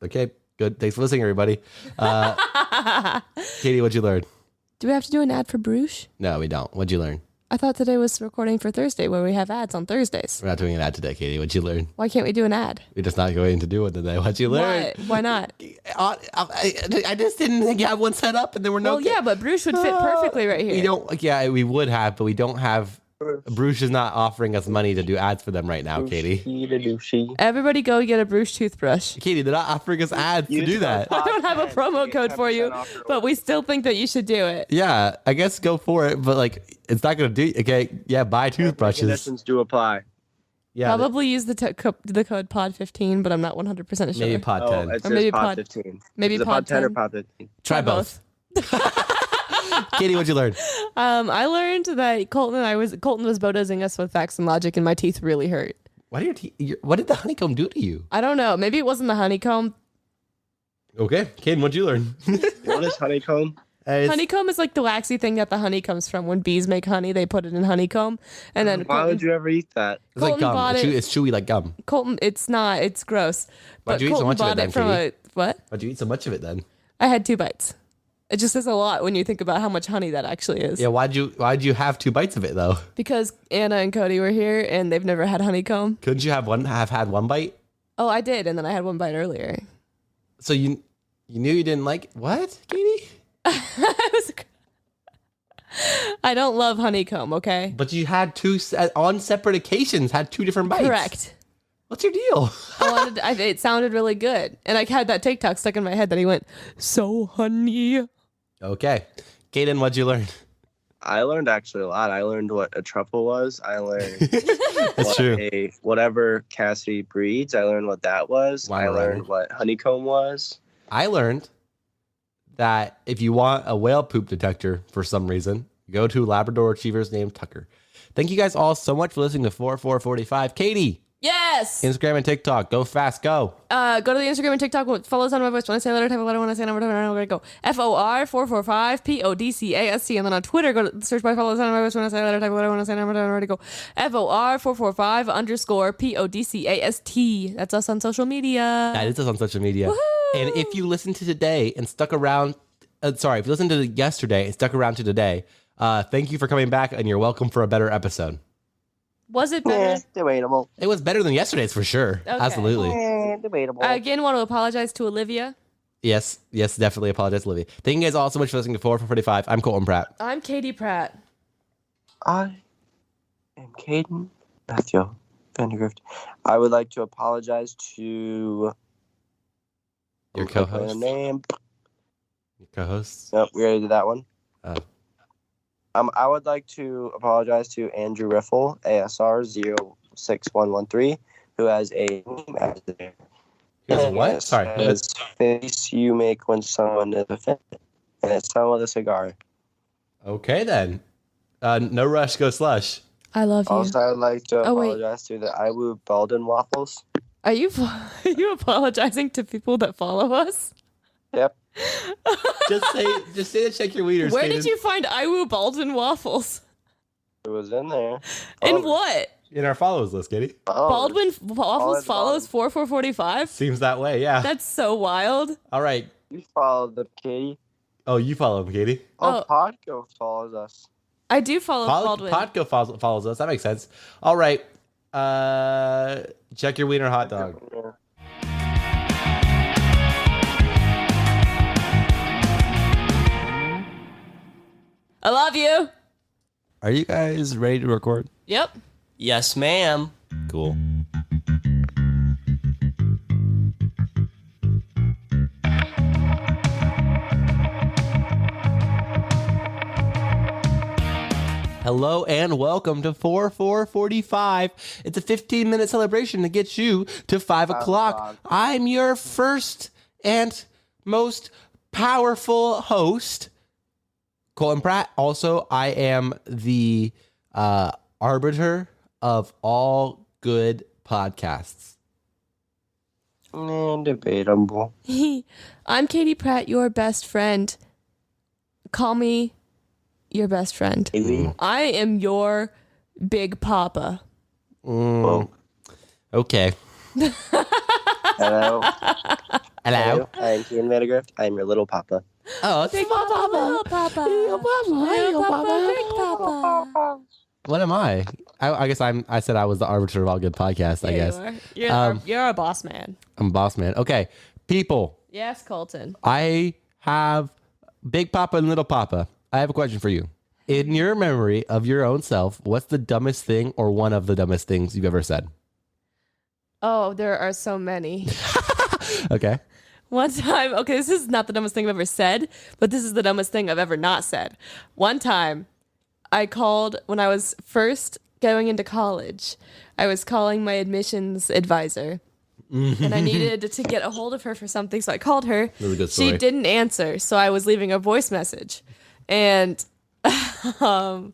A: okay, good. Thanks for listening, everybody. Katie, what'd you learn?
B: Do we have to do an ad for Bruges?
A: No, we don't. What'd you learn?
B: I thought today was recording for Thursday where we have ads on Thursdays.
A: We're not doing an ad today, Katie. What'd you learn?
B: Why can't we do an ad?
A: We're just not going to do it today. What'd you learn?
B: What? Why not?
A: I just didn't think you had one set up, and there were no.
B: Well, yeah, but Bruges would fit perfectly right here.
A: We don't. Yeah, we would have, but we don't have. Bruce is not offering us money to do ads for them right now, Katie.
B: Everybody go get a Bruges toothbrush.
A: Katie, they're not offering us ads to do that.
B: I don't have a promo code for you, but we still think that you should do it.
A: Yeah, I guess go for it, but like it's not gonna do. Okay, yeah, buy toothbrushes.
C: Conditions do apply.
A: Yeah,
B: Probably use the code POD15, but I'm not 100% sure.
A: maybe pod
C: Oh,
A: 10.
C: it
B: Or
C: says
B: maybe
C: pod
B: pod-
C: 15.
B: maybe
C: Is it
B: pod
C: 10 or
B: 10?
C: pod 15?
A: Try both. Katie, what'd you learn?
B: I learned that Colton was bodozing us with facts and logic, and my teeth really hurt.
A: Why do your teeth? What did the honeycomb do to you?
B: I don't know. Maybe it wasn't the honeycomb.
A: Okay, Kaden, what'd you learn?
C: What is honeycomb?
B: Honeycomb is like the waxy thing that the honey comes from. When bees make honey, they put it in honeycomb, and then
C: Why would you ever eat that?
A: It's like
B: Colton
A: gum.
B: bought
A: It's,
B: it.
A: it's chewy like gum.
B: Colton, it's not. It's gross.
A: Why'd
B: But
A: you eat so
B: Colton
A: much of it
B: bought
A: then,
B: it from
A: Katie?
B: what?
A: Why'd you eat so much of it then?
B: I had 2 bites. It just says a lot when you think about how much honey that actually is.
A: Yeah, why'd you have 2 bites of it though?
B: Because Anna and Cody were here and they've never had honeycomb.
A: Couldn't you have had one bite?
B: Oh, I did, and then I had 1 bite earlier.
A: So you knew you didn't like what, Katie?
B: I don't love honeycomb, okay?
A: But you had 2 on separate occasions. Had 2 different bites.
B: Correct.
A: What's your deal?
B: It sounded really good. And I had that TikTok stuck in my head that he went, so honey.
A: Okay, Kaden, what'd you learn?
C: I learned actually a lot. I learned what a truffle was. I learned
A: That's true.
C: Whatever Cassidy breeds. I learned what that was.
A: Wine
C: I learned
A: rider.
C: what honeycomb was.
A: I learned that if you want a whale poop detector for some reason, go to Labrador Retrievers named Tucker. Thank you guys all so much for listening to 4445. Katie,
B: Yes.
A: Instagram and TikTok, go fast, go.
B: Go to the Instagram and TikTok. Follow us on my voice. When I say a letter, type a letter. When I say a number, type a number. Go FOR445 PODCAST. And then on Twitter, go to search by follow us on my voice. When I say a letter, type a letter. When I say a number, type a number. Go FOR445 _PODCAST. That's us on social media.
A: That is us on social media.
B: Woohoo!
A: And if you listened to today and stuck around, if you listened to yesterday and stuck around to today, thank you for coming back and you're welcome for a better episode.
B: Was it better?
C: Debatable.
A: It was better than yesterday's for sure.
B: Okay.
A: Absolutely.
C: Debatable.
B: I again want to apologize to Olivia.
A: Yes, definitely apologize, Olivia. Thank you guys all so much for listening to 4445. I'm Colton Pratt.
B: I'm Katie Pratt.
C: I am Caden Matthew Vandergrift. I would like to apologize to
A: Your
C: I'm typing
A: co-host?
C: the name.
A: Your co-hosts.
C: Nope, we already did that one.
A: Oh.
C: I would like to apologize to Andrew Riffle, ASR 06113, who has a name as there.
A: Here's a what? Sorry.
C: It's face you make when someone is offended. And it's someone with a cigar.
A: Okay then. No rush, go slush.
B: I love you.
C: Also, I would like to
B: Oh, wait.
C: apologize to the Iwu Belden waffles.
B: Are you apologizing to people that follow us?
C: Yep.
A: Just say to check your wieners.
B: Where
A: Kaden.
B: did you find Iwu Baldwin waffles?
C: It was in there.
B: In
C: Oh,
B: what?
A: In our follows list, Katie.
C: oh,
B: Baldwin waffles
C: Baldwin.
B: follows 4445?
A: Seems that way, yeah.
B: That's so wild.
A: All right.
C: You followed the Katie.
A: Oh, you follow him, Katie.
B: Oh.
C: Podgo follows us.
B: I do follow Baldwin.
A: Podco follows us. That makes sense. All right. Check your wiener hot dog.
B: I love you.
A: Are you guys ready to record?
B: Yep.
D: Yes, ma'am.
A: Cool. Hello and welcome to 4445. It's a 15-minute celebration to get you to 5 o'clock. I'm your first and most powerful host, Colton Pratt. Also, I am the arbiter of all good podcasts.
C: Debatable.
B: I'm Katie Pratt, your best friend. Call me your best friend. I am your big papa.
A: Okay.
C: Hello.
A: Hello.
C: I'm Kian Vandergrift. I'm your little papa.
A: Oh, it's
B: Big papa, little papa. Little papa, big papa.
A: What am I? I guess I said I was the arbiter of all good podcasts, I guess.
B: You're a boss man.
A: I'm a boss man. Okay. People,
B: Yes, Colton.
A: I have Big Papa and Little Papa. I have a question for you. In your memory of your own self, what's the dumbest thing or one of the dumbest things you've ever said?
B: Oh, there are so many.
A: Okay.
B: One time, okay, this is not the dumbest thing I've ever said, but this is the dumbest thing I've ever not said. One time, I called when I was first going into college. I was calling my admissions advisor, and I needed to get a hold of her for something, so I called her.
A: Really good story.
B: She didn't answer, so I was leaving a voice message, and I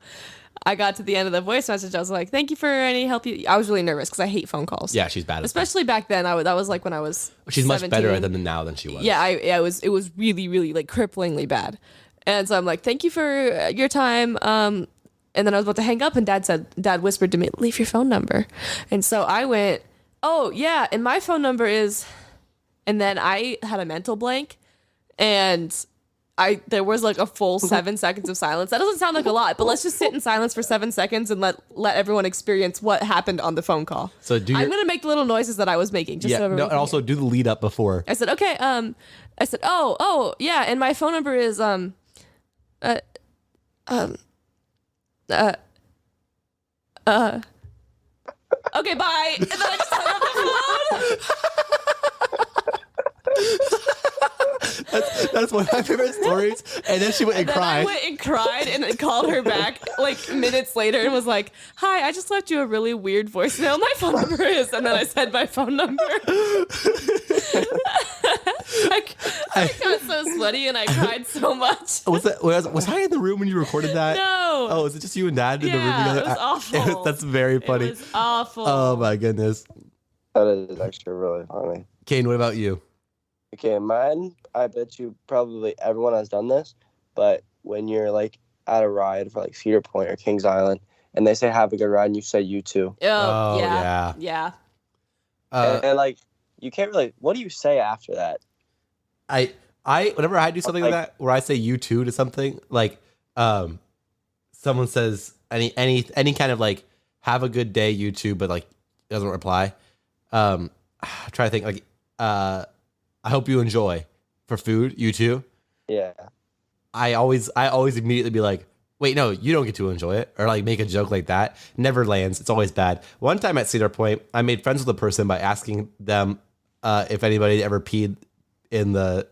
B: got to the end of the voice message. I was like, "Thank you for any help." I was really nervous because I hate phone calls.
A: Yeah, she's bad at that.
B: Especially back then. That was like when I was.
A: She's
B: 17.
A: much better at them now than she was.
B: Yeah, it was really, really like cripplingly bad. And so I'm like, thank you for your time. And then I was about to hang up, and Dad whispered to me, leave your phone number. And so I went, oh yeah, and my phone number is, and then I had a mental blank, and there was like a full 7 seconds of silence. That doesn't sound like a lot, but let's just sit in silence for 7 seconds and let everyone experience what happened on the phone call.
A: So I'm
B: gonna make the little noises that I was making, just so everyone
A: and
B: can
A: also do the lead up before.
B: I said, okay, I said, oh, yeah, and my phone number is, okay, bye. And then I just hung up the phone.
A: That's one of my favorite stories. And then she went and
B: Then I
A: cried.
B: went and cried and then called her back like minutes later and was like, hi, I just left you a really weird voicemail. My phone number is, and then I said my phone number. I got so sweaty and I cried so much.
A: Was I in the room when you recorded that?
B: No.
A: Oh, was it just you and Dad in the room
B: Yeah,
A: together?
B: it was awful.
A: That's very funny.
B: It was awful.
A: Oh my goodness.
C: That is actually really funny.
A: Kane, what about you?
C: Okay, mine, I bet you probably everyone has done this, but when you're like at a ride for like Cedar Point or Kings Island and they say have a good ride and you say you too.
B: Oh,
A: yeah.
B: Yeah.
C: And like, you can't really, what do you say after that?
A: I whenever I do something like that where I say you too to something, like someone says any kind of like have a good day you too, but like doesn't reply. I try to think like I hope you enjoy for food, you too.
C: Yeah.
A: I always immediately be like, wait, no, you don't get to enjoy it, or like make a joke like that. Never lands. It's always bad. One time at Cedar Point, I made friends with a person by asking them if anybody ever peed in the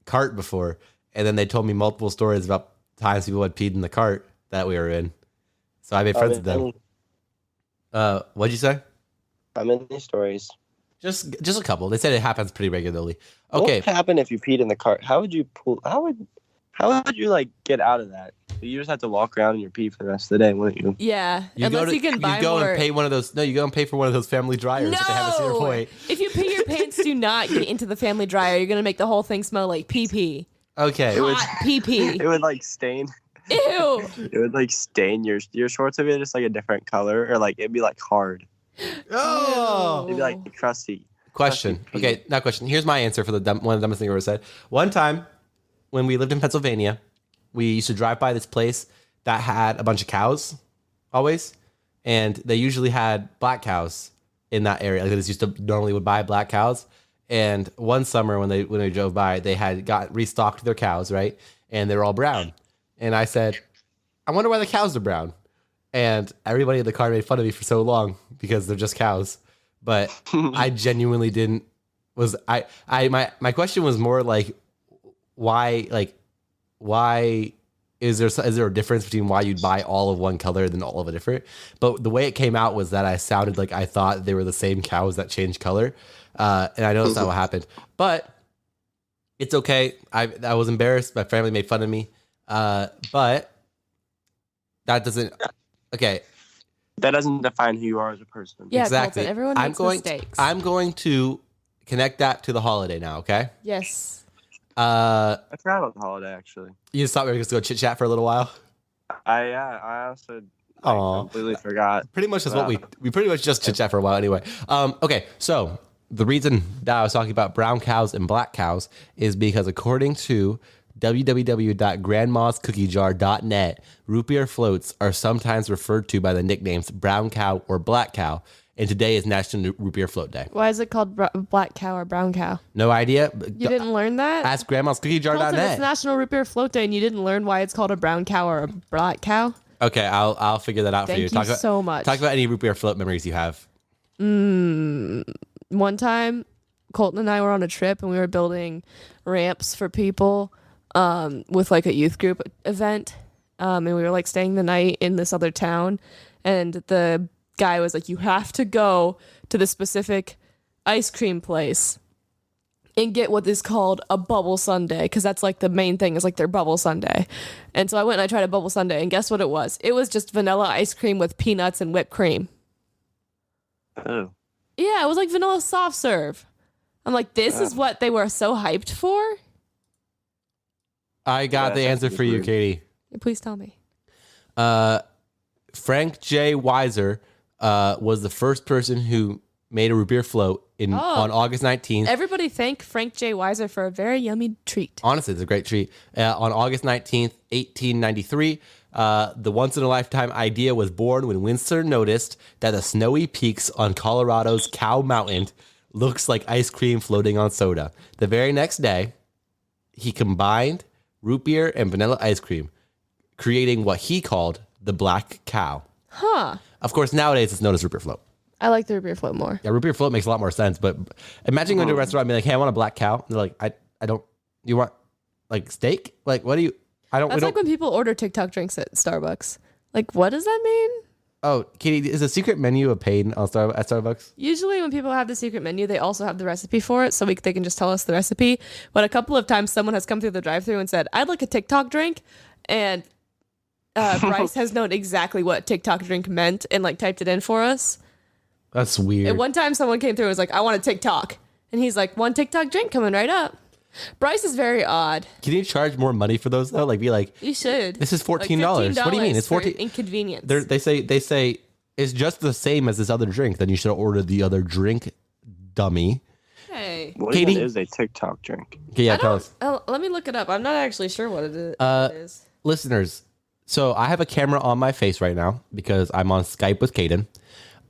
A: cart before, and then they told me multiple stories about times people had peed in the cart that we were in. So I made friends with them. What'd you say?
C: How many stories?
A: Just a couple. They said it happens pretty regularly. Okay.
C: What would happen if you peed in the cart? How would you like get out of that? You just have to walk around in your pee for the rest of the day, wouldn't you?
B: Yeah.
A: You
B: can buy
A: go
B: more.
A: and pay one of those. No, you go and pay for one of those family dryers that they have at Cedar Point.
B: If you pee your pants, do not get into the family dryer. You're gonna make the whole thing smell like pee pee.
A: Okay.
B: Hot pee pee.
C: It would like stain.
B: Ew.
C: It would like stain your shorts would be just like a different color, or like it'd be like hard.
A: Oh.
C: It'd be like crusty.
A: Question.
C: Crusty pee.
A: Okay, not question. Here's my answer for one of the dumbest things I ever said. One time, when we lived in Pennsylvania, we used to drive by this place that had a bunch of cows, always, and they usually had black cows in that area. Like they just used to normally would buy black cows. And one summer when we drove by, they had restocked their cows, right? And they were all brown. And I said, I wonder why the cows are brown. And everybody in the car made fun of me for so long because they're just cows. But I genuinely didn't. My question was more like, why is there a difference between why you'd buy all of one color than all of a different? But the way it came out was that I sounded like I thought they were the same cows that changed color, and I know that's not what happened. But it's okay. I was embarrassed. My family made fun of me, but that doesn't. Okay,
C: That doesn't define who you are as a person.
B: Yeah,
A: exactly.
B: Colton, everyone makes mistakes.
A: I'm going to connect that to the holiday now. Okay.
B: Yes.
C: I forgot about the holiday, actually.
A: You just thought we were just going to chit chat for a little while.
C: I also
A: Aw.
C: completely forgot.
A: Pretty much is what we pretty much just chit chat for a while anyway. Okay, so the reason that I was talking about brown cows and black cows is because according to www.grandmascookiejar.net, root beer floats are sometimes referred to by the nicknames brown cow or black cow, and today is National Root Beer Float Day.
B: Why is it called black cow or brown cow?
A: No idea.
B: You didn't learn that?
A: Ask
B: Colton, it's
A: grandmascookiejar.net.
B: National Root Beer Float Day, and you didn't learn why it's called a brown cow or a black cow?
A: Okay, I'll figure that out for you.
B: Thank you so much.
A: Talk about any root beer float memories you have.
B: One time, Colton and I were on a trip, and we were building ramps for people with like a youth group event, and we were like staying the night in this other town, and the guy was like, you have to go to the specific ice cream place and get what is called a bubble sundae, because that's like the main thing is like their bubble sundae. And so I went and I tried a bubble sundae, and guess what it was? It was just vanilla ice cream with peanuts and whipped cream.
C: Oh.
B: Yeah, it was like vanilla soft serve. I'm like, this is what they were so hyped for?
A: I got the answer for you, Katie.
B: Please tell me.
A: Frank J. Weiser was the first person who made a root beer float on August 19th.
B: Everybody thank Frank J. Weiser for a very yummy treat.
A: Honestly, it's a great treat. On August 19th, 1893, the once-in-a-lifetime idea was born when Winston noticed that the snowy peaks on Colorado's Cow Mountain looks like ice cream floating on soda. The very next day, he combined root beer and vanilla ice cream, creating what he called the black cow.
B: Huh.
A: Of course, nowadays it's known as root beer float.
B: I like the root beer float more.
A: Yeah, root beer float makes a lot more sense. But imagine going to a restaurant and be like, "Hey, I want a black cow." And they're like, "I don't. You want like steak? Like what do you? I don't."
B: That's like when people order TikTok drinks at Starbucks. Like, what does that mean?
A: Oh, Katie, is a secret menu a pain at Starbucks?
B: Usually when people have the secret menu, they also have the recipe for it, so they can just tell us the recipe. But a couple of times someone has come through the drive-thru and said, I'd like a TikTok drink. And Bryce has known exactly what TikTok drink meant and like typed it in for us.
A: That's weird.
B: And one time someone came through and was like, I want a TikTok. And he's like, one TikTok drink coming right up. Bryce is very odd.
A: Can you charge more money for those though? Like be like,
B: You should.
A: this is $14.
B: Like
A: What do you mean? It's
B: for
A: $14.
B: inconvenience.
A: They say it's just the same as this other drink. Then you should order the other drink, dummy.
B: Hey.
C: What
A: Katie?
C: even is a TikTok drink?
A: Okay, yeah, tell us.
B: Let me look it up. I'm not actually sure what it is.
A: Listeners, so I have a camera on my face right now because I'm on Skype with Kaden.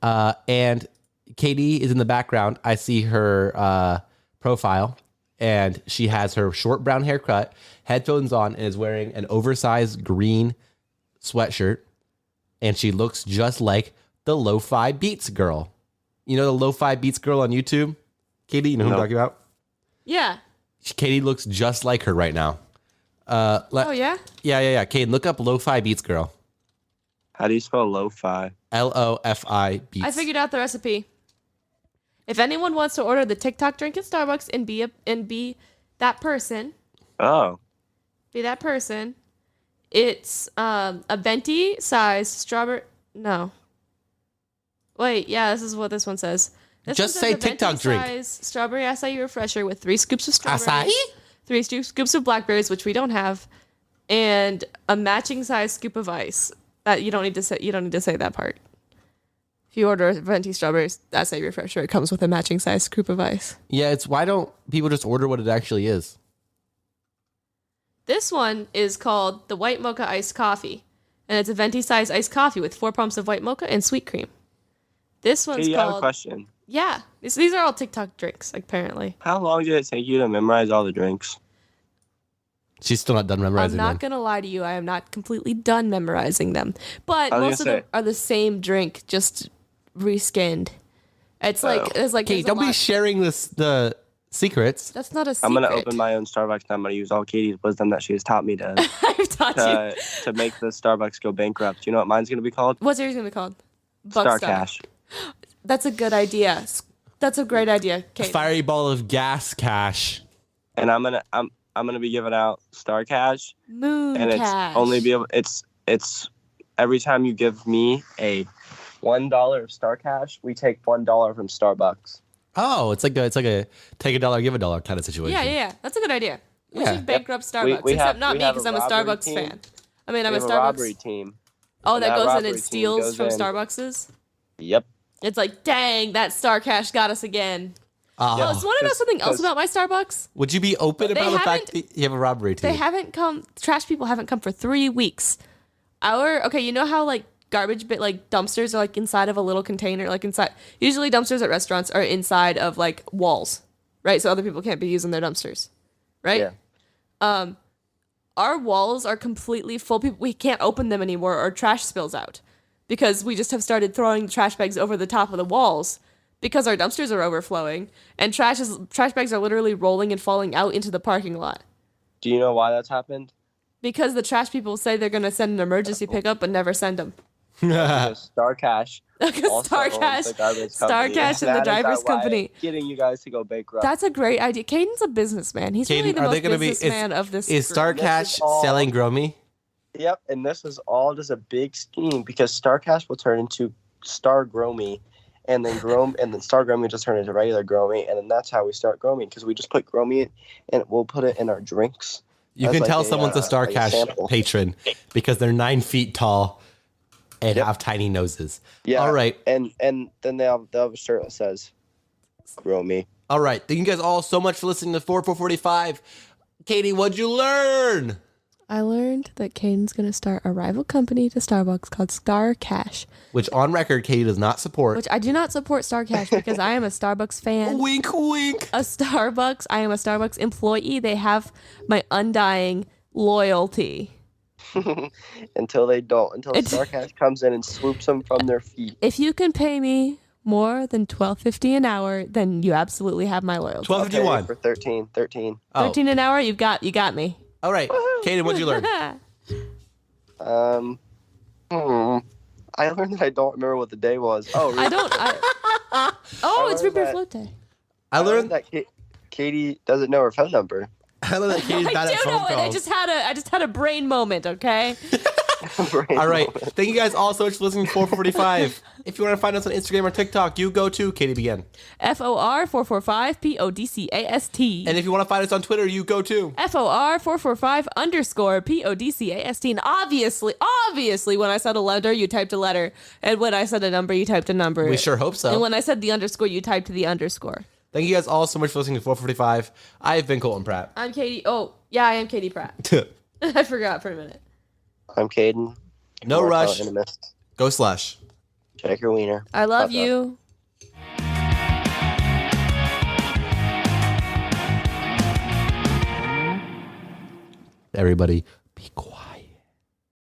A: And Katie is in the background. I see her profile, and she has her short brown haircut, headphones on, and is wearing an oversized green sweatshirt. And she looks just like the Lo-Fi Beats girl. You know the Lo-Fi Beats girl on YouTube? Katie, you know who I'm talking about?
B: Yeah.
A: Katie looks just like her right now.
B: Oh, yeah?
A: Yeah. Katie, look up Lo-Fi Beats girl.
C: How do you spell lo-fi?
A: Lo-Fi Beats.
B: I figured out the recipe. If anyone wants to order the TikTok drink at Starbucks and be that person,
C: Oh.
B: it's a venti size strawberry. No. Wait, yeah, this is what this one says. This
A: Just
B: one
A: say
B: says a
A: TikTok drink.
B: venti-size strawberry acai refresher with 3 scoops of strawberries,
A: Acai?
B: 3 scoops of blackberries, which we don't have, and a matching size scoop of ice. That you don't need to say. You don't need to say that part. If you order a venti strawberries acai refresher, it comes with a matching size scoop of ice.
A: Yeah, it's why don't people just order what it actually is?
B: This one is called the White Mocha Iced Coffee, and it's a venti size iced coffee with 4 pumps of white mocha and sweet cream. This one's
C: Hey, I have a
B: called.
C: question.
B: Yeah, these are all TikTok drinks, apparently.
C: How long did it take you to memorize all the drinks?
A: She's still not done memorizing
B: I'm not
A: them.
B: gonna lie to you, I am not completely done memorizing them, but
C: I was
B: most of
C: gonna
B: them are the same drink, just reskinned. It's like
C: Oh.
B: it's like
A: Kate,
B: there's a
A: don't be
B: lot-
A: sharing the Secrets.
B: That's not a secret.
C: I'm gonna open my own Starbucks, and I'm gonna use all Katie's wisdom that she has taught me to
B: I've taught you.
C: to make the Starbucks go bankrupt. You know what mine's gonna be called?
B: What's yours gonna be called?
C: Star Cash.
B: That's a good idea. That's a great idea,
A: A
B: Kate.
A: fiery ball of gas cash.
C: And I'm gonna be giving out Star Cash,
B: Moon
C: and
B: cash.
C: it's only be able it's every time you give me a $1 of Star Cash, we take $1 from Starbucks.
A: Oh, it's like a take a dollar, give a dollar kind of situation.
B: Yeah. That's a good idea. We
A: Yeah.
B: should bankrupt Starbucks,
C: We
B: except
C: have-
B: not
C: we
B: me
C: have
B: because
C: a
B: I'm a
C: robbery
B: Starbucks
C: team.
B: fan. I mean, I'm
C: We
B: a
C: have a
B: Starbucks.
C: robbery team.
B: Oh,
C: and
B: that
C: that
B: goes in
C: robbery
B: and
C: team
B: steals
C: goes
B: from
C: in.
B: Starbucks's.
C: Yep.
B: It's like, dang, that Star Cash got us again.
A: Ah.
B: Oh, so want to know something else
C: 'cause-
B: about my Starbucks?
A: Would you be open
B: They
A: about the fact
B: haven't-
A: that you have a robbery team?
B: They haven't come. Trash people haven't come for 3 weeks. Okay, you know how like garbage bit like dumpsters are like inside of a little container, like inside. Usually dumpsters at restaurants are inside of like walls, right? So other people can't be using their dumpsters, right?
C: Yeah.
B: Our walls are completely full. We can't open them anymore, or trash spills out because we just have started throwing trash bags over the top of the walls because our dumpsters are overflowing and trash bags are literally rolling and falling out into the parking lot.
C: Do you know why that's happened?
B: Because the trash people say they're going to send an emergency pickup but never send them.
C: Because Star Cash. also
B: Star
C: owns
B: Cash,
C: the garbage
B: Star
C: company,
B: Cash and the
C: that is
B: driver's
C: why
B: company.
C: Getting you guys to go bankrupt.
B: That's a great idea. Caden's a businessman. He's really the most businessman of this
A: Is
B: group.
A: Star
C: This
A: Cash
C: is all-
A: selling Gromy?
C: Yep, and this is all just a big scheme because Star Cash will turn into Star Gromy, and then Star Gromy will just turn into regular Gromy, and then that's how we start Gromy because we just put Gromy in, and we'll put it in our drinks.
A: You
C: As
A: can
C: like
A: tell
C: a,
A: someone's a Star
C: like a
A: Cash
C: sample.
A: patron because they're 9 feet tall and
C: Yep.
A: have tiny noses.
C: Yeah.
A: All right.
C: And then they'll have a shirt that says Gromy.
A: All right. Thank you guys all so much for listening to 4445. Katie, what'd you learn?
B: I learned that Caden's going to start a rival company to Starbucks called Star Cash,
A: Which on record, Katie does not support.
B: which I do not support Star Cash because I am a Starbucks fan.
A: Wink, wink.
B: I am a Starbucks employee. They have my undying loyalty.
C: Until they don't. Until Star Cash comes in and swoops them from their feet.
B: If you can pay me more than $12.50 an hour, then you absolutely have my loyalty.
A: 1251.
C: For 13.
A: Oh.
B: $13 an hour, you got me.
A: All right. Katie, what'd you learn?
C: I learned that I don't remember what the day was. Oh, really?
B: It's Root Beer
C: that-
B: Float Day.
A: I learned
C: that Katie doesn't know her phone number.
A: I learned that Katie's bad
B: I
A: at
B: do
A: phone
B: know it. I
A: calls.
B: just had a brain moment, okay?
A: All right. Thank you guys all so much for listening to 445. If you want to find us on Instagram or TikTok, you go to Katie begin.
B: FOR445 PODCAST.
A: And if you want to find us on Twitter, you go to.
B: FOR445 _ PODCAST. And obviously, when I said a letter, you typed a letter. And when I said a number, you typed a number.
A: We sure hope so.
B: And when I said the underscore, you typed the underscore.
A: Thank you guys all so much for listening to 445. I've been Colton Pratt.
B: I'm Katie. Oh, yeah, I am Katie Pratt. I forgot for a minute.
C: I'm Caden.
A: No
C: More
A: rush.
C: Animus.
A: Go Slush.
C: Check your wiener.
B: I love
C: Fuck
B: you.
A: Everybody, be quiet.